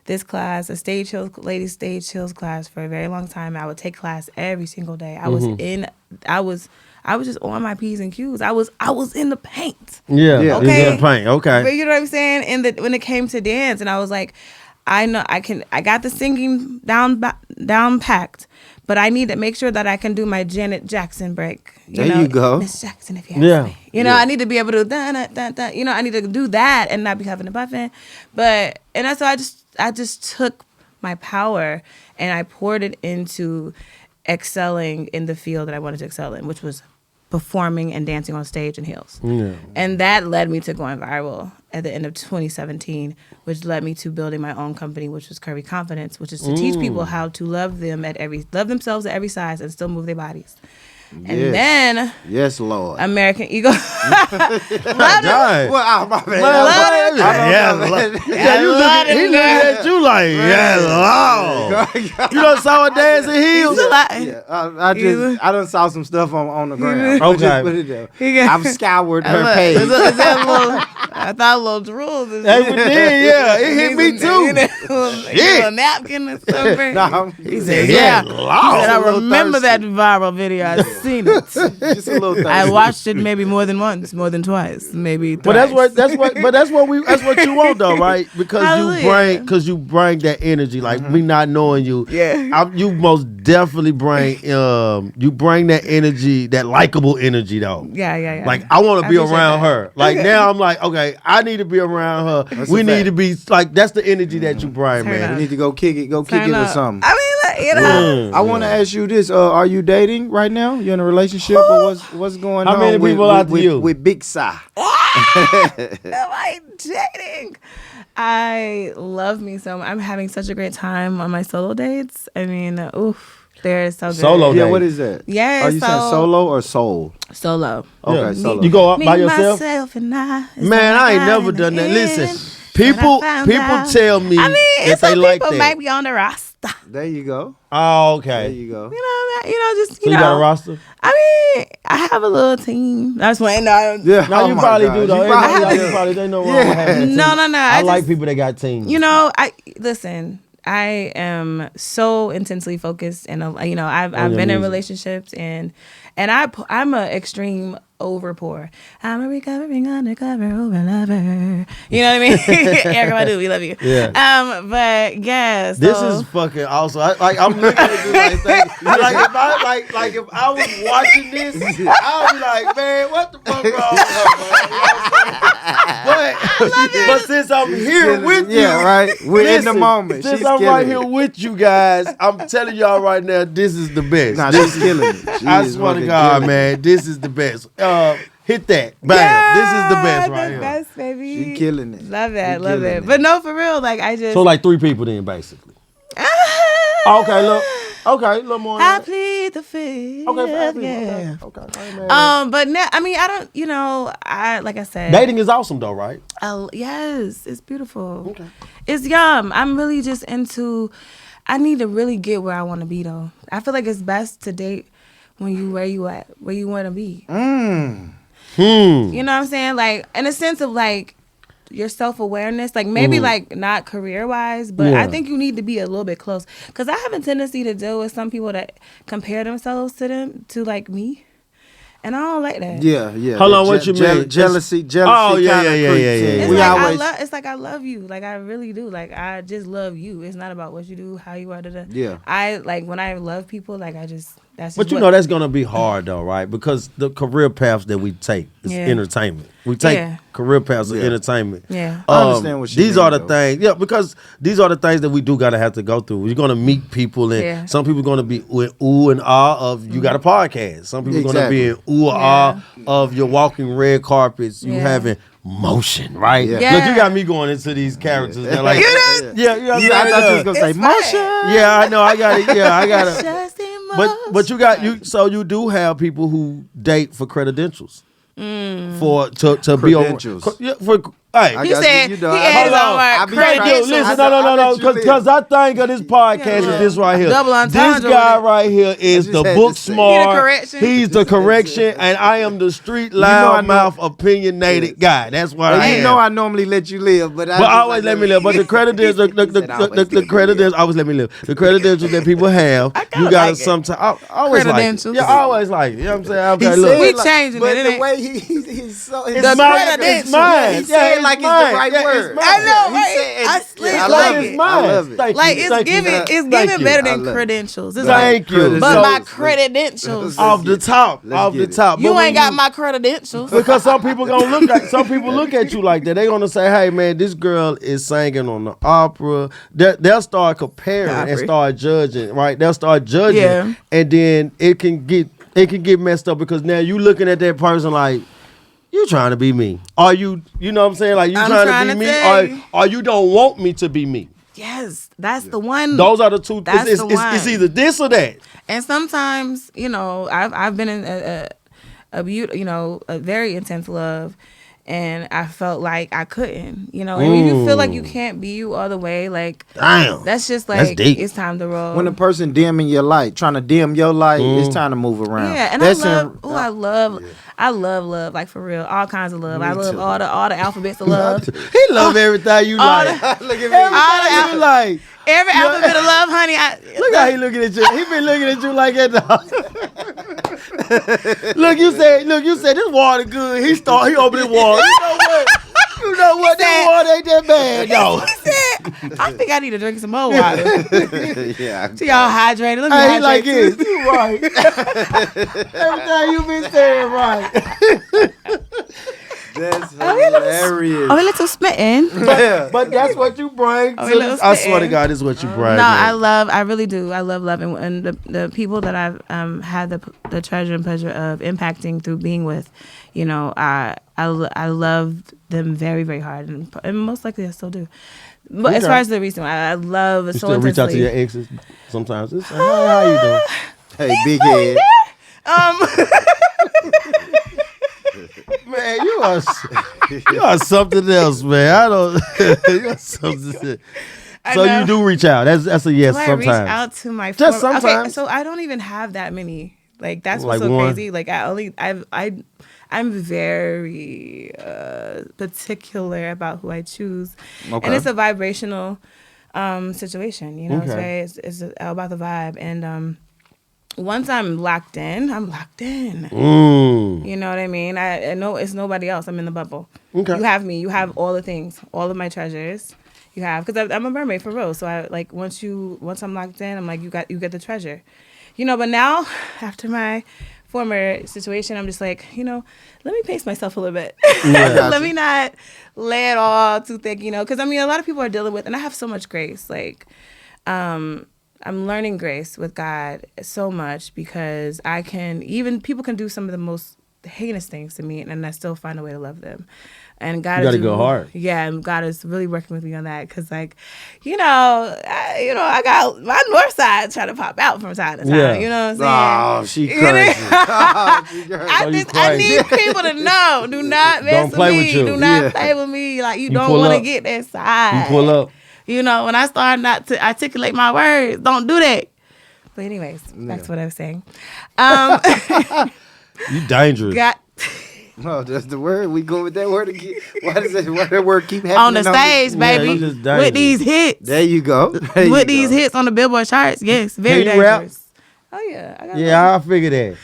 this class, a ladies stage heels class, for a very long time. I would take class every single day. I was just on my P's and Q's. I was in the paint. Yeah. Okay. In the paint. Okay. But you know what I'm saying? And when it came to dance, and I was like, I know I got the singing down packed, but I need to make sure that I can do my Janet Jackson break. You go. Miss Jackson, if you ask me. You know, I need to be able to da. You know, I need to do that and not be huffing and puffing. So I just took my power and I poured it into excelling in the field that I wanted to excel in, which was performing and dancing on stage in heels. Yeah. And that led me to going viral at the end of 2017, which led me to building my own company, which was Curvy Confidence, which is to teach people how to love themselves at every size and still move their bodies. And then, yes, Lord, American Eagle. My bad. He looked at you like, yes, Lord. You done saw her dance in heels? I done saw some stuff on the ground. Okay. I've scoured her page. I thought a little drool. Hey, we did, yeah. It hit me too. A napkin or something. He said, yeah. He said, I remember that viral video. I've seen it. Just a little thirsty. I watched it maybe more than once, more than twice, maybe thrice. But that's what you want though, right? Because you bring that energy, like me not knowing you. Yeah. You most definitely bring that energy, that likable energy though. Yeah. Like I want to be around her. Like now I'm like, okay, I need to be around her. That's we need to be like, that's the energy that you bring, man. We need to go kick it or something. I mean, you know. I want to ask you this: are you dating right now? You in a relationship, or what's going on? How many people out to you with Big Sa? Am I dating? I love me so much. I'm having such a great time on my solo dates. I mean, they're so good. Solo dates. Yeah, what is that? Yeah, are you saying solo or soul? Solo. Okay, solo. You go up by yourself? Myself and Man, I ain't never done that. Listen. People tell me that they like that. People might be on the roster. There you go. Oh, okay. There you go. You got a roster? I mean, I have a little team. That's when you probably do though. You probably they know wrong with having a team. No. I like people that got teams. You know, I am so intensely focused, and I've been in relationships, and I'm an extreme over pour. I'm a recovering undercover over lover. You know what I mean? Erykah Badu, we love you. Yeah. But yeah, so This is fucking awesome. I'm looking at this if I was watching this, I'd be like, man, what the fuck wrong with her, man? But since I'm here with you, right. We're in the moment. Since She's I'm killing right here it. with you guys, I'm telling y'all right now, this is the best. Nah, she's killing it. She I is swear to fucking God, killing it. man, this is the best. Hit that, bam! This is the best right the here. best, baby. She killing it. Love it, She love killing it. But no, for real, like I just So like 3 people then, basically. Okay, look. Okay, a little more. I plead the fifth. Okay, 5 people. Yeah. Okay. Amen. But no, I mean, I don't. You know, like I said, Dating is awesome though, right? yes, it's beautiful. Okay. It's yum. I'm really just into. I need to really get where I want to be though. I feel like it's best to date when you where you want to be. You know what I'm saying? Like in a sense of like your self-awareness, like maybe like not career-wise, but Yeah. I think you need to be a little bit close because I have a tendency to deal with some people that compare themselves to like me, and I don't like that. Yeah. Hold on, what you mean? Jealousy. Oh, yeah, kinda yeah, creeps yeah, in. yeah. It's We like always. it's like I love you, like I really do, like I just love you. It's not about what you do, how you are. Yeah. I like when I love people, like I just that's. But just you what- know that's gonna be hard though, right? Because the career paths that we take is Yeah. entertainment. We take Yeah. career paths of Yeah. entertainment. Yeah. I understand what she These mean, are the though. things, yeah, because these are the things that we do gotta have to go through. You're gonna meet people, and Yeah. some people are gonna be in ooh and ah of you got a podcast. Some people are gonna be in Exactly. ooh and ah of your walking red carpets. You Yeah. having motion, right? Yeah. Yeah. Look, you got me going into these characters. They're like, yeah, you know what I'm Yeah, I saying? thought you was gonna say It's motion. Yeah, I know. I got it. Yeah, I got it. Just But you got you. So you do have people who date for credentials, for to be on. Credentials. Yeah, for hey. I He got said you, he dog. added Hold on. on I our be credit. trying- Yo, listen, I no, let you because I think of this podcast is this right here. Double This entendre guy with it. right here is I the just had book to say. smart. He the correction. He's the correction, and I am the street loud mouth opinionated guy. That's what I Well, you am. know I normally let you live, but I But just always like let me live. But the credentials, the credentials, always let me live. The credentials that people have, you gotta like it. sometimes always like. It. Credentials. Yeah, always like. It. You know what I'm saying? He Okay, said look. We like- changing but it, the ain't way he's so It's The mine. credentials. It's mine. He said like it's the right yeah, word. it's mine. I know, He right? said- I slid I like love it. it. I love it. Thank Like you. it's Thank you. giving, it's Thank giving you. better I than love it. credentials. It's Thank like, you. but So- my credentials. Off the top, Let's off the get it. top. You But when ain't got my credentials. because some people look at you like that. They gonna say, "Hey, man, this girl is singing on the opera." They'll start comparing and Opry. start judging, right? They'll start judging, Yeah. and then it can get messed up because now you looking at that person like. You trying to be me? Are you? You know what I'm saying? Like you I'm trying trying to to be tell me, you. or you don't want me to be me? Yes, that's the one. Those are the two. That's It's the one. either this or that. And sometimes, you know, I've been in a very intense love, and I felt like I couldn't, you know. And when you feel like you can't be you all the way, like Damn. that's just That's like deep. it's time to roll. When a person dimming your light, trying to dim your light, it's time to move around. Yeah, and That's I love love, like for real, all kinds of love. I love too. all the alphabets of love. He love everything you all like. the- Look at Everything you like. Every alphabet of love, honey. Look how he looking at you. He been looking at you like that. Look, you said this water good. He opened the water. You know what? This water ain't that bad though. He said, I think I need to drink some more water. Yeah. See y'all hydrated. Let me Hey, he hydrate like too. this. You right. Everything you been saying right. That's hilarious. Oh, a little smitten. But that's what you bring. Oh, To he looks I swear to spitting. God, this is what you bring. No, man. I really do. I love loving, and the people that I've had the treasure and pleasure of impacting through being with, you know, I love them very, very hard, and most likely I still do. But as Okay. far as the reason why I love it You so still reach out to intensely. your exes sometimes. It's, hey, how you doing? Hey, big head. Man, you are something else, man. I don't. You are something else. I So know. you do reach out. That's a yes Do I sometimes. reach out to my Just former- Okay, sometimes. so I don't even have that many. Like that's what's Like so one? crazy. Like I'm very particular about who I choose, Okay. and it's a vibrational situation. You know, Okay. it's all about the vibe. And once I'm locked in, I'm locked in. You know what I mean? I know it's nobody else. I'm in the bubble. Okay. You have me. You have all the things, all of my treasures. You have, because I'm a mermaid for real. So I like once I'm locked in, I'm like you get the treasure, you know. But now after my former situation, I'm just like, you know, let me pace myself a little bit. Yeah. Let me not lay it all too thick, you know, because I mean a lot of people are dealing with, and I have so much grace. Like, I'm learning grace with God so much because people can do some of the most heinous things to me, and I still find a way to love them. And God, You gotta go hard. Yeah, and God is really working with me on that because, like, I got my north side trying to pop out from time to time. Yeah. You know what I'm saying? Oh, she crazy. I need people to know. Do not mess Don't play with with me. you. Do not play with me. Like, you don't pull want to up. get that side. You pull up. You know, when I start not to articulate my words, don't do that. But anyways, back to what I was saying. You dangerous. Got Oh, that's the word. We go with that word again. Why that word keep happening? on the stage, baby, you just dangerous. with these hits. There you go. There you With these go. hits on the Billboard charts, yes, very Can you rap? dangerous. Oh yeah, I got Yeah, I figured that.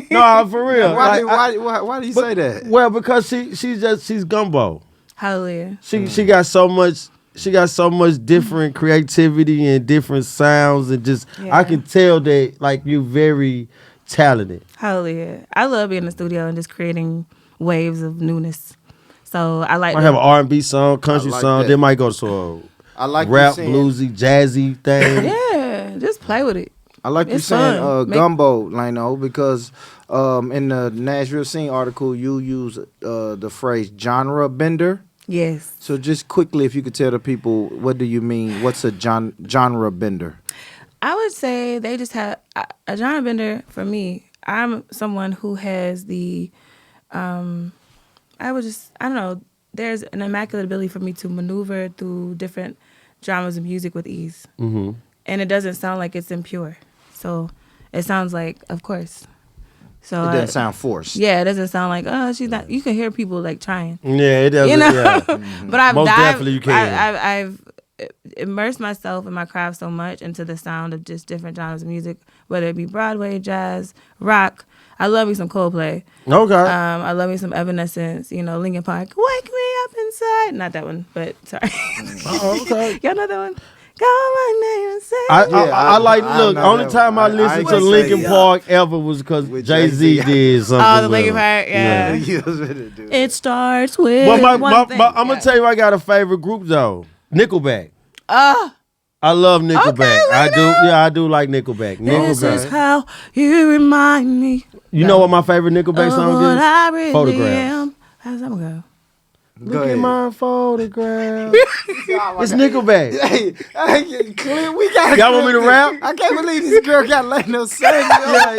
No, for real. Why do you say that? Well, because she's gumbo. Hallelujah. She got so much. She got so much different creativity and different sounds, and just Yeah. I can tell that like you're very talented. Hallelujah. I love being in the studio and just creating waves of newness. So I like I have an R&B song, country I like song. that. Then might go to I like a rap, you saying, bluesy, jazzy thing. yeah, just play with it. I like you It's saying fun. gumbo, Lino, because in the Nashville Scene article you use the phrase genre bender. Yes. So just quickly, if you could tell the people, what do you mean? What's a genre bender? I would say they just have a genre bender. For me, I'm someone who has the, I don't know, there's an immaculate ability for me to maneuver through different genres of music with ease. Mm-hmm. And it doesn't sound like it's impure. So it sounds like, of course. So It doesn't sound forced. Yeah, it doesn't sound like, oh, she's not. You can hear people like trying. Yeah, it does. You know? Yeah. But I've Most dived, definitely you can. I've immersed myself in my craft so much into the sound of just different genres of music, whether it be Broadway, jazz, rock. I love me some Coldplay. Okay. I love me some Evanescence, Linkin Park. Wake me up inside. Not that one, but sorry. Okay. Y'all know that one? Call my name and say I like. I Look, know only that time I one. I listened ain't to gonna Linkin say, Park ever was because With Jay-Z Jay-Z. did something. Oh, the with Linkin him. Park, yeah. You was gonna do It starts with But one thing. I'm gonna tell you, I got a favorite group though. Nickelback. I love Nickelback. Okay, I do. Yeah, I do like Nickelback. This Nickelback. is how you remind me You know what my favorite Nickelback of song what is? I really Photographs. am. How's that one go? Look at my photograph. It's Nickelback. Hey, Clint, we got. Y'all want me to rap? I can't believe this girl got Leno sing. How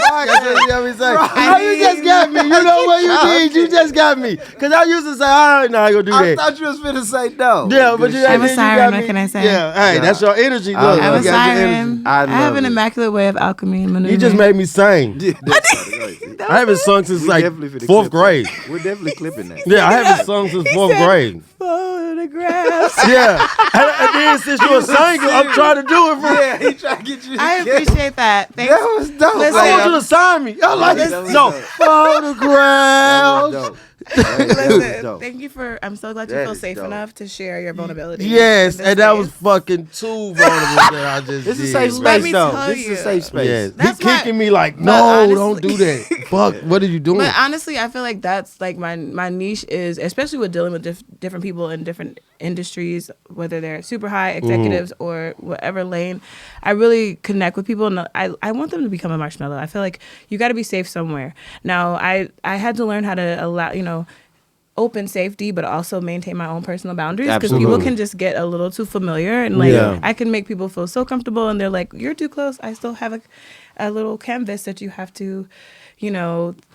you just got me? You know what you did? You just got me. Cause I used to say, all right, now I go do I that. thought you was finna say no. Yeah, but you I'm a then you siren, got what me. can I say? Yeah, hey, that's your energy. Look, I I'm love a it. siren. I I have love an it. immaculate way of alchemy and maneuvering. You just made me sing. Yeah, I haven't sung since we like definitely finna fourth clip grade. that. We're definitely clipping that. Yeah, I haven't sung since fourth grade. Photographs. Yeah, and then since you're a singer, I'm trying to do it for. Yeah, he trying to get you. I appreciate that. Thanks. That was dope. Listen, I want you to sign me. I like it. that was No dope. photographs. That was dope. Listen, thank you for. I'm so glad you That feel is safe dope. enough to share your vulnerability. Yes, in this and that was space. fucking too vulnerable that I just This did. is safe Let space me though. tell This is a you. safe space. Yes. That's He my- kicking me like, but no, honestly- don't do that. Fuck, what are you doing? But honestly, I feel like that's like my niche is, especially with dealing with different people in different industries, whether they're super high executives or whatever lane. I really connect with people, and I want them to become a marshmallow. I feel like you got to be safe somewhere. Now, I had to learn how to allow, open safety, but also maintain my own personal boundaries, because people Absolutely. can just get a little too familiar, and like Yeah. I can make people feel so comfortable, and they're like, you're too close. I still have a little canvas that you have to,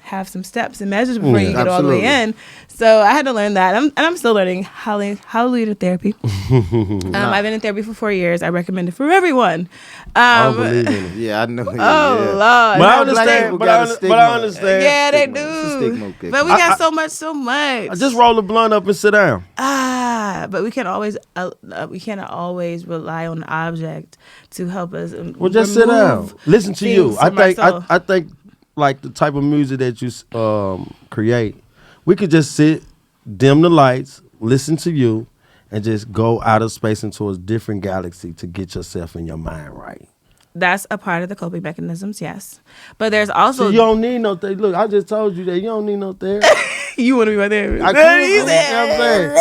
have some steps and measures before you get all the way Absolutely. in. So I had to learn that. I'm still learning. Hallelujah to therapy. I've been in therapy for 4 years. I recommend it for everyone. I don't believe in it. Yeah, I know. Oh yeah. Lord. But I Black understand. people But got I, a but stigma. I understand. Yeah, they It's a do. stigma, okay. But we got so much. I just roll the blunt up and sit down. But we can't always rely on the object to help us. Well, just sit down. remove Listen to you. for my soul. I think like the type of music that you create, we could just sit, dim the lights, listen to you, and just go out of space into a different galaxy to get yourself and your mind right. That's a part of the coping mechanisms, yes. But there's also... So you don't need no therapy. Look, I just told you that you don't need no therapy. You want to be my therapist. I could, you know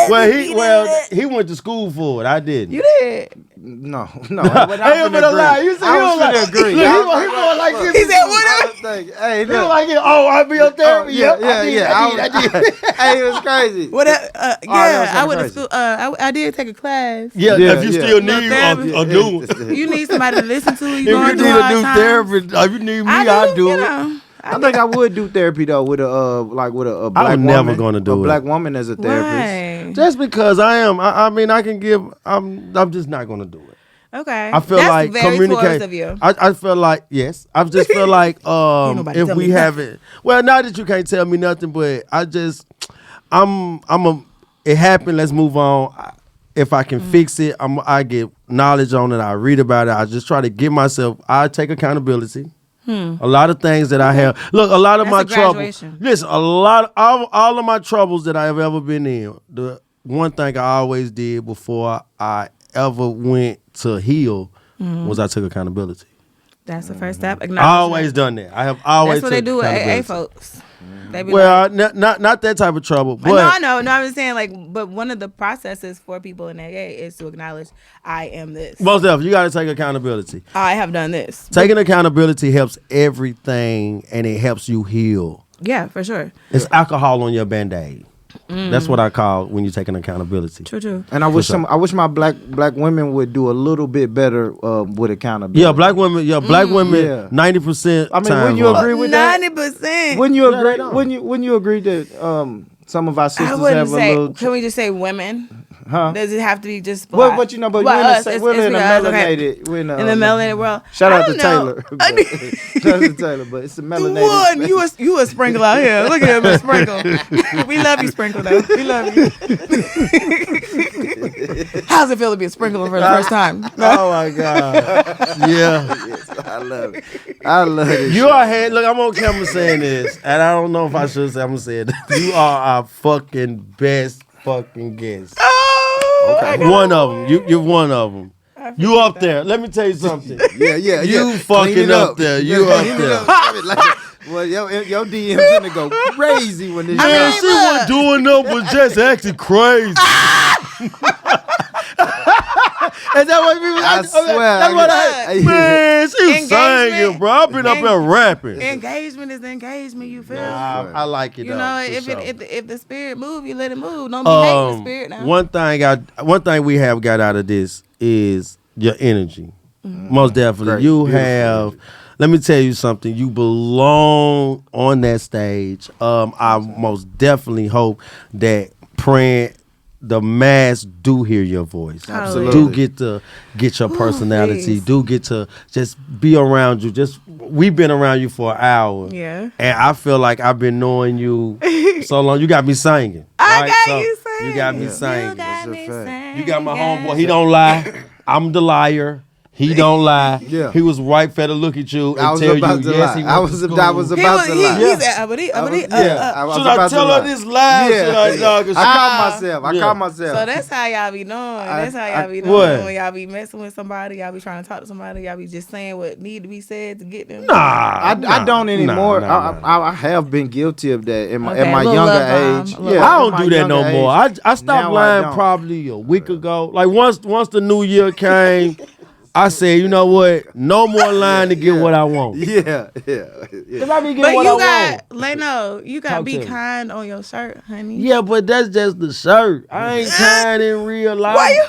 what I'm saying? He went to school for it. I didn't. You did. No. I ain't gonna lie. You said he don't like agree. Look, he going like this. He said, what? Hey, he don't like it. Oh, I be your therapy. Yeah. I did. Hey, it was crazy. What? I went to crazy. school. I did take a class. Yeah, if you still need therapy. a new one. You need somebody to listen to. If you need a new therapist, if you need me, I'll do it. I think I would do therapy though with a black woman. I'm never gonna do a black woman as a therapist. Why? Just because I am. I mean, I can give. I'm just not gonna do it. Okay. I feel That's like very communicate. Of you. I feel like yes. I just feel like if we have it. Well, not that you can't tell me nothing, but I just it happened. Let's move on. If I can fix it, I get knowledge on it. I read about it. I just try to give myself. I take accountability. A lot of things that I have. Look, a lot of my troubles. Listen, all of my troubles that I have ever been in. The one thing I always did before I ever went to heal was I took accountability. That's the first step. I always done that. I have always. That's what they do with AA folks. They be well, not that type of trouble. But no, I know. No, I'm just saying, like, but one of the processes for people in AA is to acknowledge, I am this. Most definitely, you got to take accountability. I have done this. Taking accountability helps everything, and it helps you heal. Yeah, for sure. It's alcohol on your Band-Aid. That's what I call when you're taking accountability. True. And I wish my black women would do a little bit better with accountability. Yeah, black women. 90%. I mean, wouldn't you agree with that? 90%. Wouldn't you agree? Wouldn't you agree that some of our sisters have a little? Can we just say women? Huh? Does it have to be just black? Well, but we're in a melanated. We're in the melanated world. Shout out to Taylor. Shout out to Taylor, but it's a melanated. You a sprinkle out here. Look at him, a sprinkle. We love you, sprinkle though. We love you. How's it feel to be a sprinkle for the first time? Oh my God. Yeah. Yes, I love it. I love it. You are head. Look, I'm on camera saying this, and I don't know if I should say. I'm gonna say it. You are our fucking best fucking guest. Okay. One of them. You're one of them. You up there. Let me tell you something. Yeah. You fucking up there. You up there. Well, your DM's gonna go crazy when this. Man, she wasn't doing nothing but just acting crazy. Is that what people? I swear. That's what I. Man, she was singing, bro. I've been up there rapping. Engagement is engagement. You feel? I like it. You though, know, sure. if the spirit move, you let it move. Don't be hating the spirit now. One thing we have got out of this is your energy. Most definitely, Great. you Beautiful have. energy. Let me tell you something. You belong on that stage. I most definitely hope that praying the mass do hear your voice. Absolutely. Do get your personality. Please. Do get to just be around you. We've been around you for an hour. Yeah. And I feel like I've been knowing you so long. You got me singing. I got you singing. You got me singing. You got me singing. You got my homeboy. He don't lie. I'm the liar. He don't lie. Yeah. He was right for to look at you I and was tell you about to yes, lie. he I went was to about to lie. He said, uppity. Should about I to tell lie. her this live? Yeah. Should I, dog? I caught myself. So that's how y'all be doing. That's how y'all be doing. What? When y'all be messing with somebody, y'all be trying to talk to somebody, y'all be just saying what need to be said to get them. I don't anymore. Nah. I have been guilty of that in my Little younger love age. bomb. Yeah, I in don't my do that younger no more. age. I stopped Now I lying don't. probably a week ago. Like once the new year came, I said, you know what? No more lying to get what I want. Yeah. Cause I be getting But what I you want. got, Leno, you got Talk be to me. kind on your shirt, honey. Yeah, but that's just the shirt. I ain't kind in real life. Why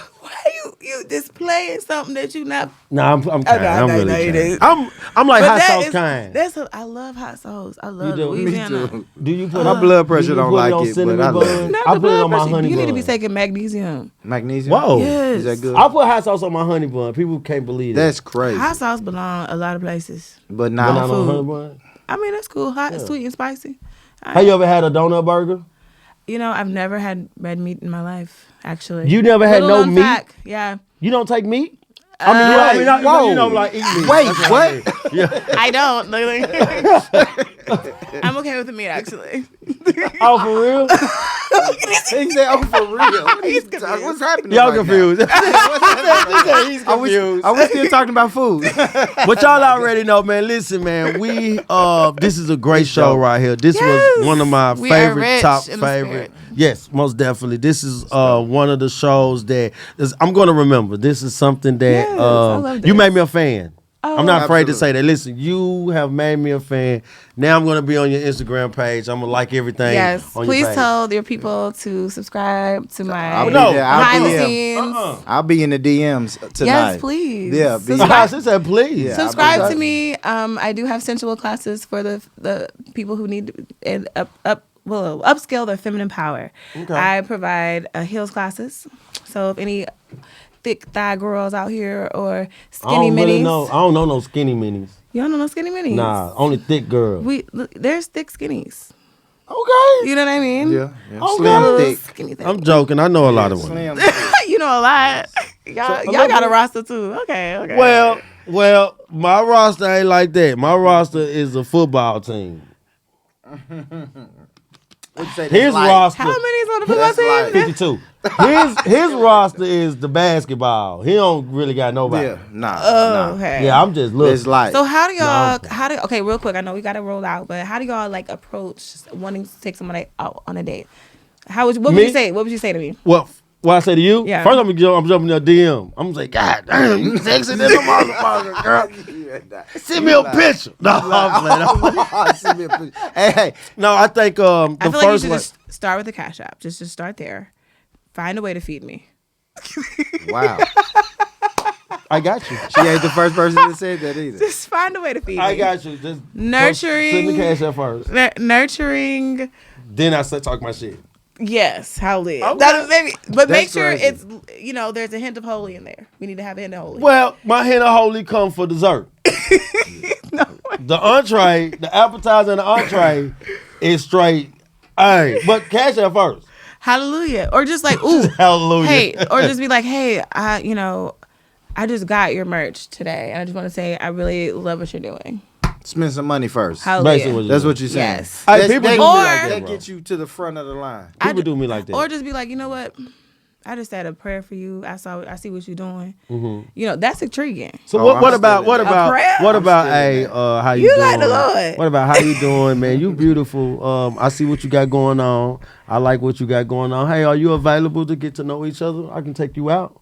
you displaying something that you not? Nah, I'm kind. I'm no, really you didn't. kind. I'm like But hot that sauce is- kind. I love hot sauce. I love do? Me Louisiana. too. Do you put My blood pressure do you don't put like on it, cinnamon but I love bun? it. Not I the put it blood on my pressure. honey You bun. need to be taking magnesium. Magnesium. Whoa. Yes. Is that good? I put hot sauce on my honey bun. People can't believe That's it. crazy. Hot sauce belong a lot of places. But But not now, on food. honey bun. I mean, that's cool. Hot, sweet, and spicy. Have you ever had a donut burger? You know, I've never had red meat in my life, actually. You never had Little no known meat? fact, yeah. You don't take meat? I mean, whoa. you know, like eat meat. Wait, That's what? I mean. Yeah. I don't. I'm okay with the meat, actually. Oh, for real? He said, "Oh, for real? He's confused. What's happening? Y'all right confused. now? He's Are we still talking about food? But y'all already know, man. Listen, man. We this is a great show right here. This Yes. was one of my We are favorite, rich top in the favorite. spirit. Yes, most definitely. This is one of the shows that I'm going to remember. This is something that Yes, I love you this. made me a fan. Oh, I'm not afraid to absolutely. say that. Listen, you have made me a fan. Now I'm going to be on your Instagram page. I'm going to like everything. Yes. on Please your page. tell your people to subscribe to my I'll be No. there. I'll behind be the there. scenes. I'll be in the DMs tonight. Yes, please. Yeah, be- Subscribe. She said, please. Yeah. Subscribe to me. I do have sensual classes for the people who need and upscale their feminine power. Okay. I provide heels classes. So if any thick thigh girls out here or I skinny don't minis, really know. I don't know no skinny minis. you don't know no skinny minis. Nah, only thick girls. There's thick skinnies. Okay. You know what I mean? Yeah, Okay. slim Little thick. skinny thick. I'm joking. I know a lot of women. Slim. You know a lot. Y'all got a roster too. Okay. Well, my roster ain't like that. My roster is a football team. What'd you say, that's His light? roster, How many is on the football That's like team? 52. His roster is the basketball. He don't really got nobody. Yeah, nah. Oh, okay. Yeah, I'm just looking. It's like So how do y'all? No. Okay, real quick. I know we got to roll out, but how do y'all like approach wanting to take somebody out on a date? What would Me? you say? What would you say to me? What I say to you? Yeah. First, I'm jumping your DM. I'm gonna say, God damn, you sexy than a motherfucker, girl. Send me a picture. No, I'm playing. Hey, No, I think the I feel like you first should one. just start with the Cash App. Just start there. Find a way to feed me. wow. I got you. She ain't the first person that said that either. Just find a way to feed me. I got you. Just Nurturing. Send the cash up first. Nurturing. Then I start talking my shit. Yes, how lit. Okay. That is maybe, but make That's sure crazy. it's there's a hint of holy in there. We need to have a hint of holy. Well, my hen of holy come for dessert. The entree, the appetizer and the entree is straight. Hey, but cash up first. Hallelujah. Or just like, ooh, Hallelujah. hey, or just be like, hey, I just got your merch today, and I just want to say I really love what you're doing. Spend some money first. Hallelujah. That's what you're saying. Yes. Hey, people do me like that that, bro. get you to the front of the line. People do me like that. Or just be like, you know what? I just said a prayer for you. I see what you're doing. That's intriguing. So Oh, what I'm about still in that. prayer? what about I'm still in hey that. how you You doing? like the Lord. What about how you doing, man? You beautiful. I see what you got going on. I like what you got going on. Hey, are you available to get to know each other? I can take you out.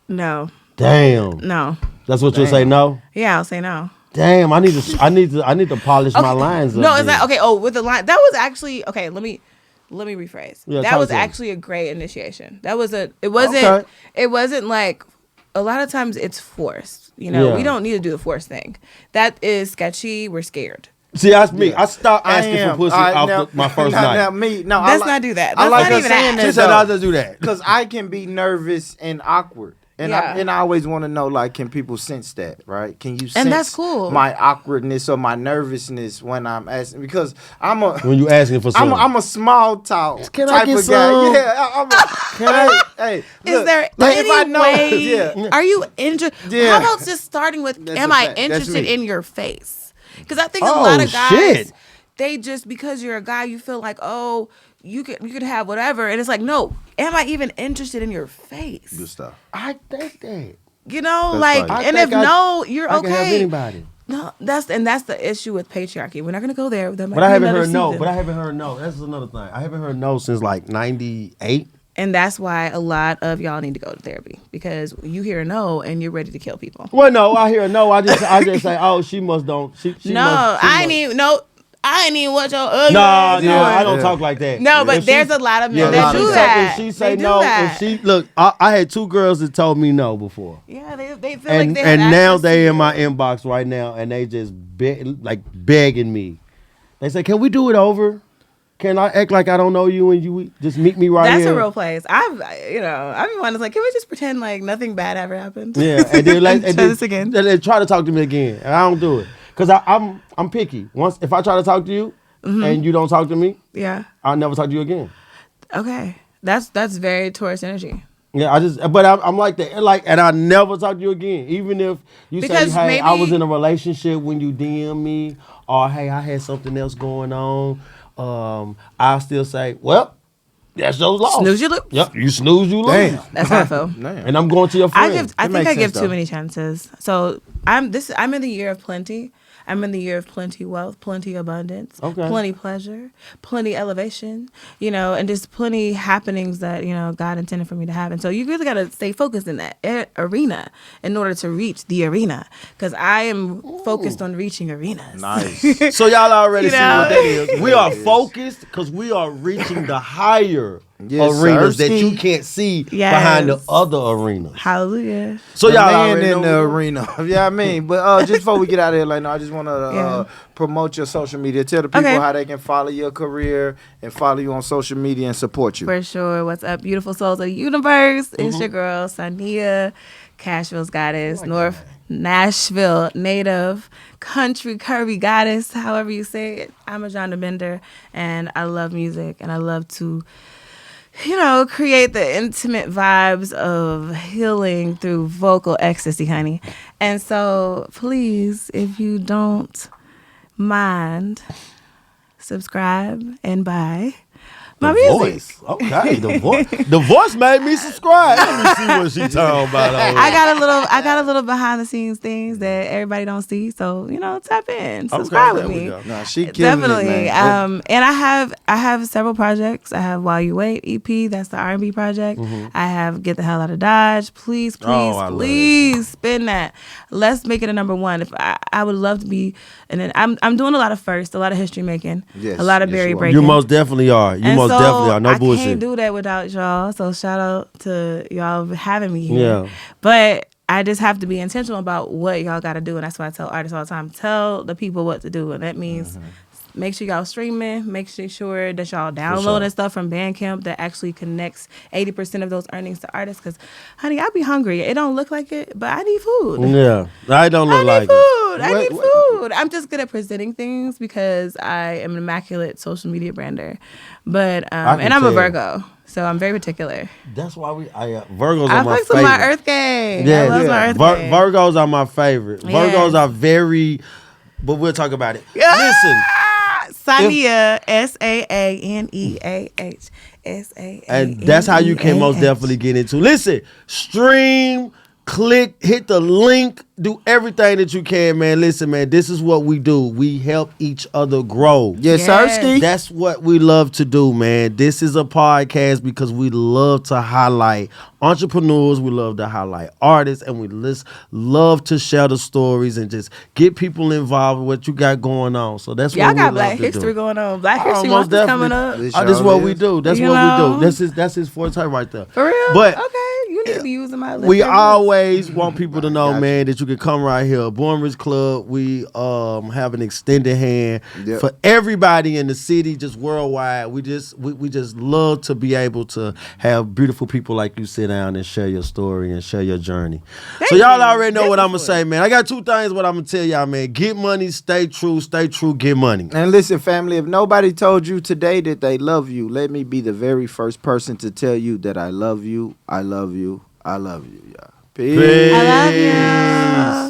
No. Damn. No. That's what you'll say. No. Yeah, I'll say no. Damn. I need to polish my lines up. No, it's then. not okay. Oh, with the line, that was actually okay. Let me rephrase. Yeah, that talk was to me. actually a great initiation. It wasn't like a lot of times it's forced. Yeah. We don't need to do the forced thing. That is sketchy. We're scared. See, that's me. I stopped I asking am. for pussy All right, off my first now, night. Now, me, no, Let's not do that. I Let's like not her even saying ask. that. She said I'll just do that. Because I can be nervous and awkward. And Yeah. I always want to know, like, can people sense that, right? Can you sense And that's cool. my awkwardness or my nervousness when I'm asking? Because I'm a When you asking for something. I'm a small talk Can I type get of some? guy. Yeah, hey, Is look, there like, if I any know- way? Yeah. Are you interested? Yeah. How about just starting with, That's am a I fact. That's interested me. in your face? Because I think a Oh, lot of guys, shit. they just, because you're a guy, you feel like, oh, you could have whatever. And it's like, no, am I even interested in your face? Good stuff. I think that. You know, That's like, funny. and I if think no, you're I okay. can have anybody. No, that's the issue with patriarchy. We're not gonna go there. That might But I be haven't another heard no. season. But I haven't heard no. That's another thing. I haven't heard no since like 98. And that's why a lot of y'all need to go to therapy, because you hear no and you're ready to kill people. Well, no, I hear no. I just say, oh, she must don't. She No, must, she I must. ain't even I ain't even what your ugly No, ass no, I doing. don't Yeah. talk like that. No, but If there's she- a lot of men Yeah, that if do she that. Say, if she say They do no, that. if she look, I had 2 girls that told me no before, Yeah, they feel like and they have now access they to in my you. inbox right now, and they just begging me. They say, "Can we do it over? Can I act like I don't know you and you just meet me right That's here?" a real place. I've been wanting to like, can we just pretend like nothing bad ever happened? Yeah, and then like, Try this again. They try to talk to me again, and I don't do it because I'm picky. Once if I try to talk to you and you don't talk to me, Yeah. I'll never talk to you again. Okay. That's very Taurus energy. Yeah, but I'm like that. Like, and I never talk to you again. Even if you Because say, hey, I was maybe- in a relationship when you DM me, or hey, I had something else going on. I'll still say, well, that's those lost. Snooze, you lose. Yep, you snooze, you lose. Damn. That's how I feel. Damn. And I'm going to your I friend. think makes I give sense, too though. many chances. So I'm in the year of plenty. I'm in the year of plenty wealth, plenty abundance, Okay. plenty pleasure, plenty elevation, and just plenty happenings that, God intended for me to happen. So you really got to stay focused in that arena in order to reach the arena. Because I am focused on reaching arenas. Nice. So y'all already You see know? what that is. We are Yes. focused because we are reaching the higher Yes, arenas that sirski. you can't see Yes. behind the other arenas. Hallelujah. So The y'all man already in know the what- arena. Yeah, I mean, but just before we get out of here, like, no, I just want to Yeah. promote your social media. Tell the people Okay. how they can follow your career and follow you on social media and support you. For sure. What's up, beautiful souls of the universe? It's your girl, Saaneah, Cashville's goddess, North Nashville native, country curvy goddess, however you say it. I'm a genre bender, and I love music, and I love to, create the intimate vibes of healing through vocal ecstasy, honey. And so, please, if you don't mind, subscribe and buy my The music. voice. Okay, the voice. The voice made me subscribe. Let me see what she talking about. I got a little behind the scenes things that everybody don't see. So, tap in. Subscribe there with we me. go. Nah, she killing Definitely. it, man. And I have several projects. I have While You Wait EP, that's the R&B project. I have Get the Hell Out of Dodge. Please, Oh, I love that please spin that. Let's make it a number one. If I would love to be, and then I'm doing a lot of firsts, a lot of history making, Yes, a lot of yes, berry you are. breaking. You most definitely are. You And most so definitely are. No I bullshit. can't do that without y'all. So shout out to y'all having me here. Yeah. But I just have to be intentional about what y'all got to do, and that's why I tell artists all the time: tell the people what to do, and that means. Make sure y'all streaming. Make sure that y'all downloading stuff from Bandcamp that actually connects 80% of those earnings to artists. Because, honey, I be hungry. It don't look like it, but I need food. Yeah. I don't look like it. I need food. I'm just good at presenting things because I am an immaculate social media brander. But can and I'm a tell. Virgo, so I'm very particular. That's why Virgos I are my flex with favorite. my Earth game. Yeah, I love my Earth game. Virgos are my favorite. Yes. Virgos are very, but we'll talk about it. Yeah. Listen, Saaneah, SAANEAH. SAANEAH. and that's how you can most definitely get into. Listen, stream, click, hit the link, do everything that you can, man. Listen, man, this is what we do. We help each other grow. Yes, Yes. sirski. That's what we love to do, man. This is a podcast because we love to highlight entrepreneurs, we love to highlight artists, and we love to share the stories and just get people involved with what you got going on. So that's Y'all what we got love Black to History do. going on. Black Oh, History most Month is coming up. This This is what y'all we is. do. That's You what know? we do. That's his forte right there. For real? But okay, you need to be using my lip. we service. always want people to know, Got man, that you can come right here. Born Rich Club, we have an extended hand Yep. for everybody in the city, just worldwide. We just love to be able to have beautiful people like you sit down and share your story and share your journey. So y'all you. already know what I'm gonna Beautiful. say, man. I got two things what I'm gonna tell y'all, man. Get money, stay true, get money. And listen, family, if nobody told you today that they love you, let me be the very first person to tell you that I love you, I love you, I love you, y'all. Peace. I love you.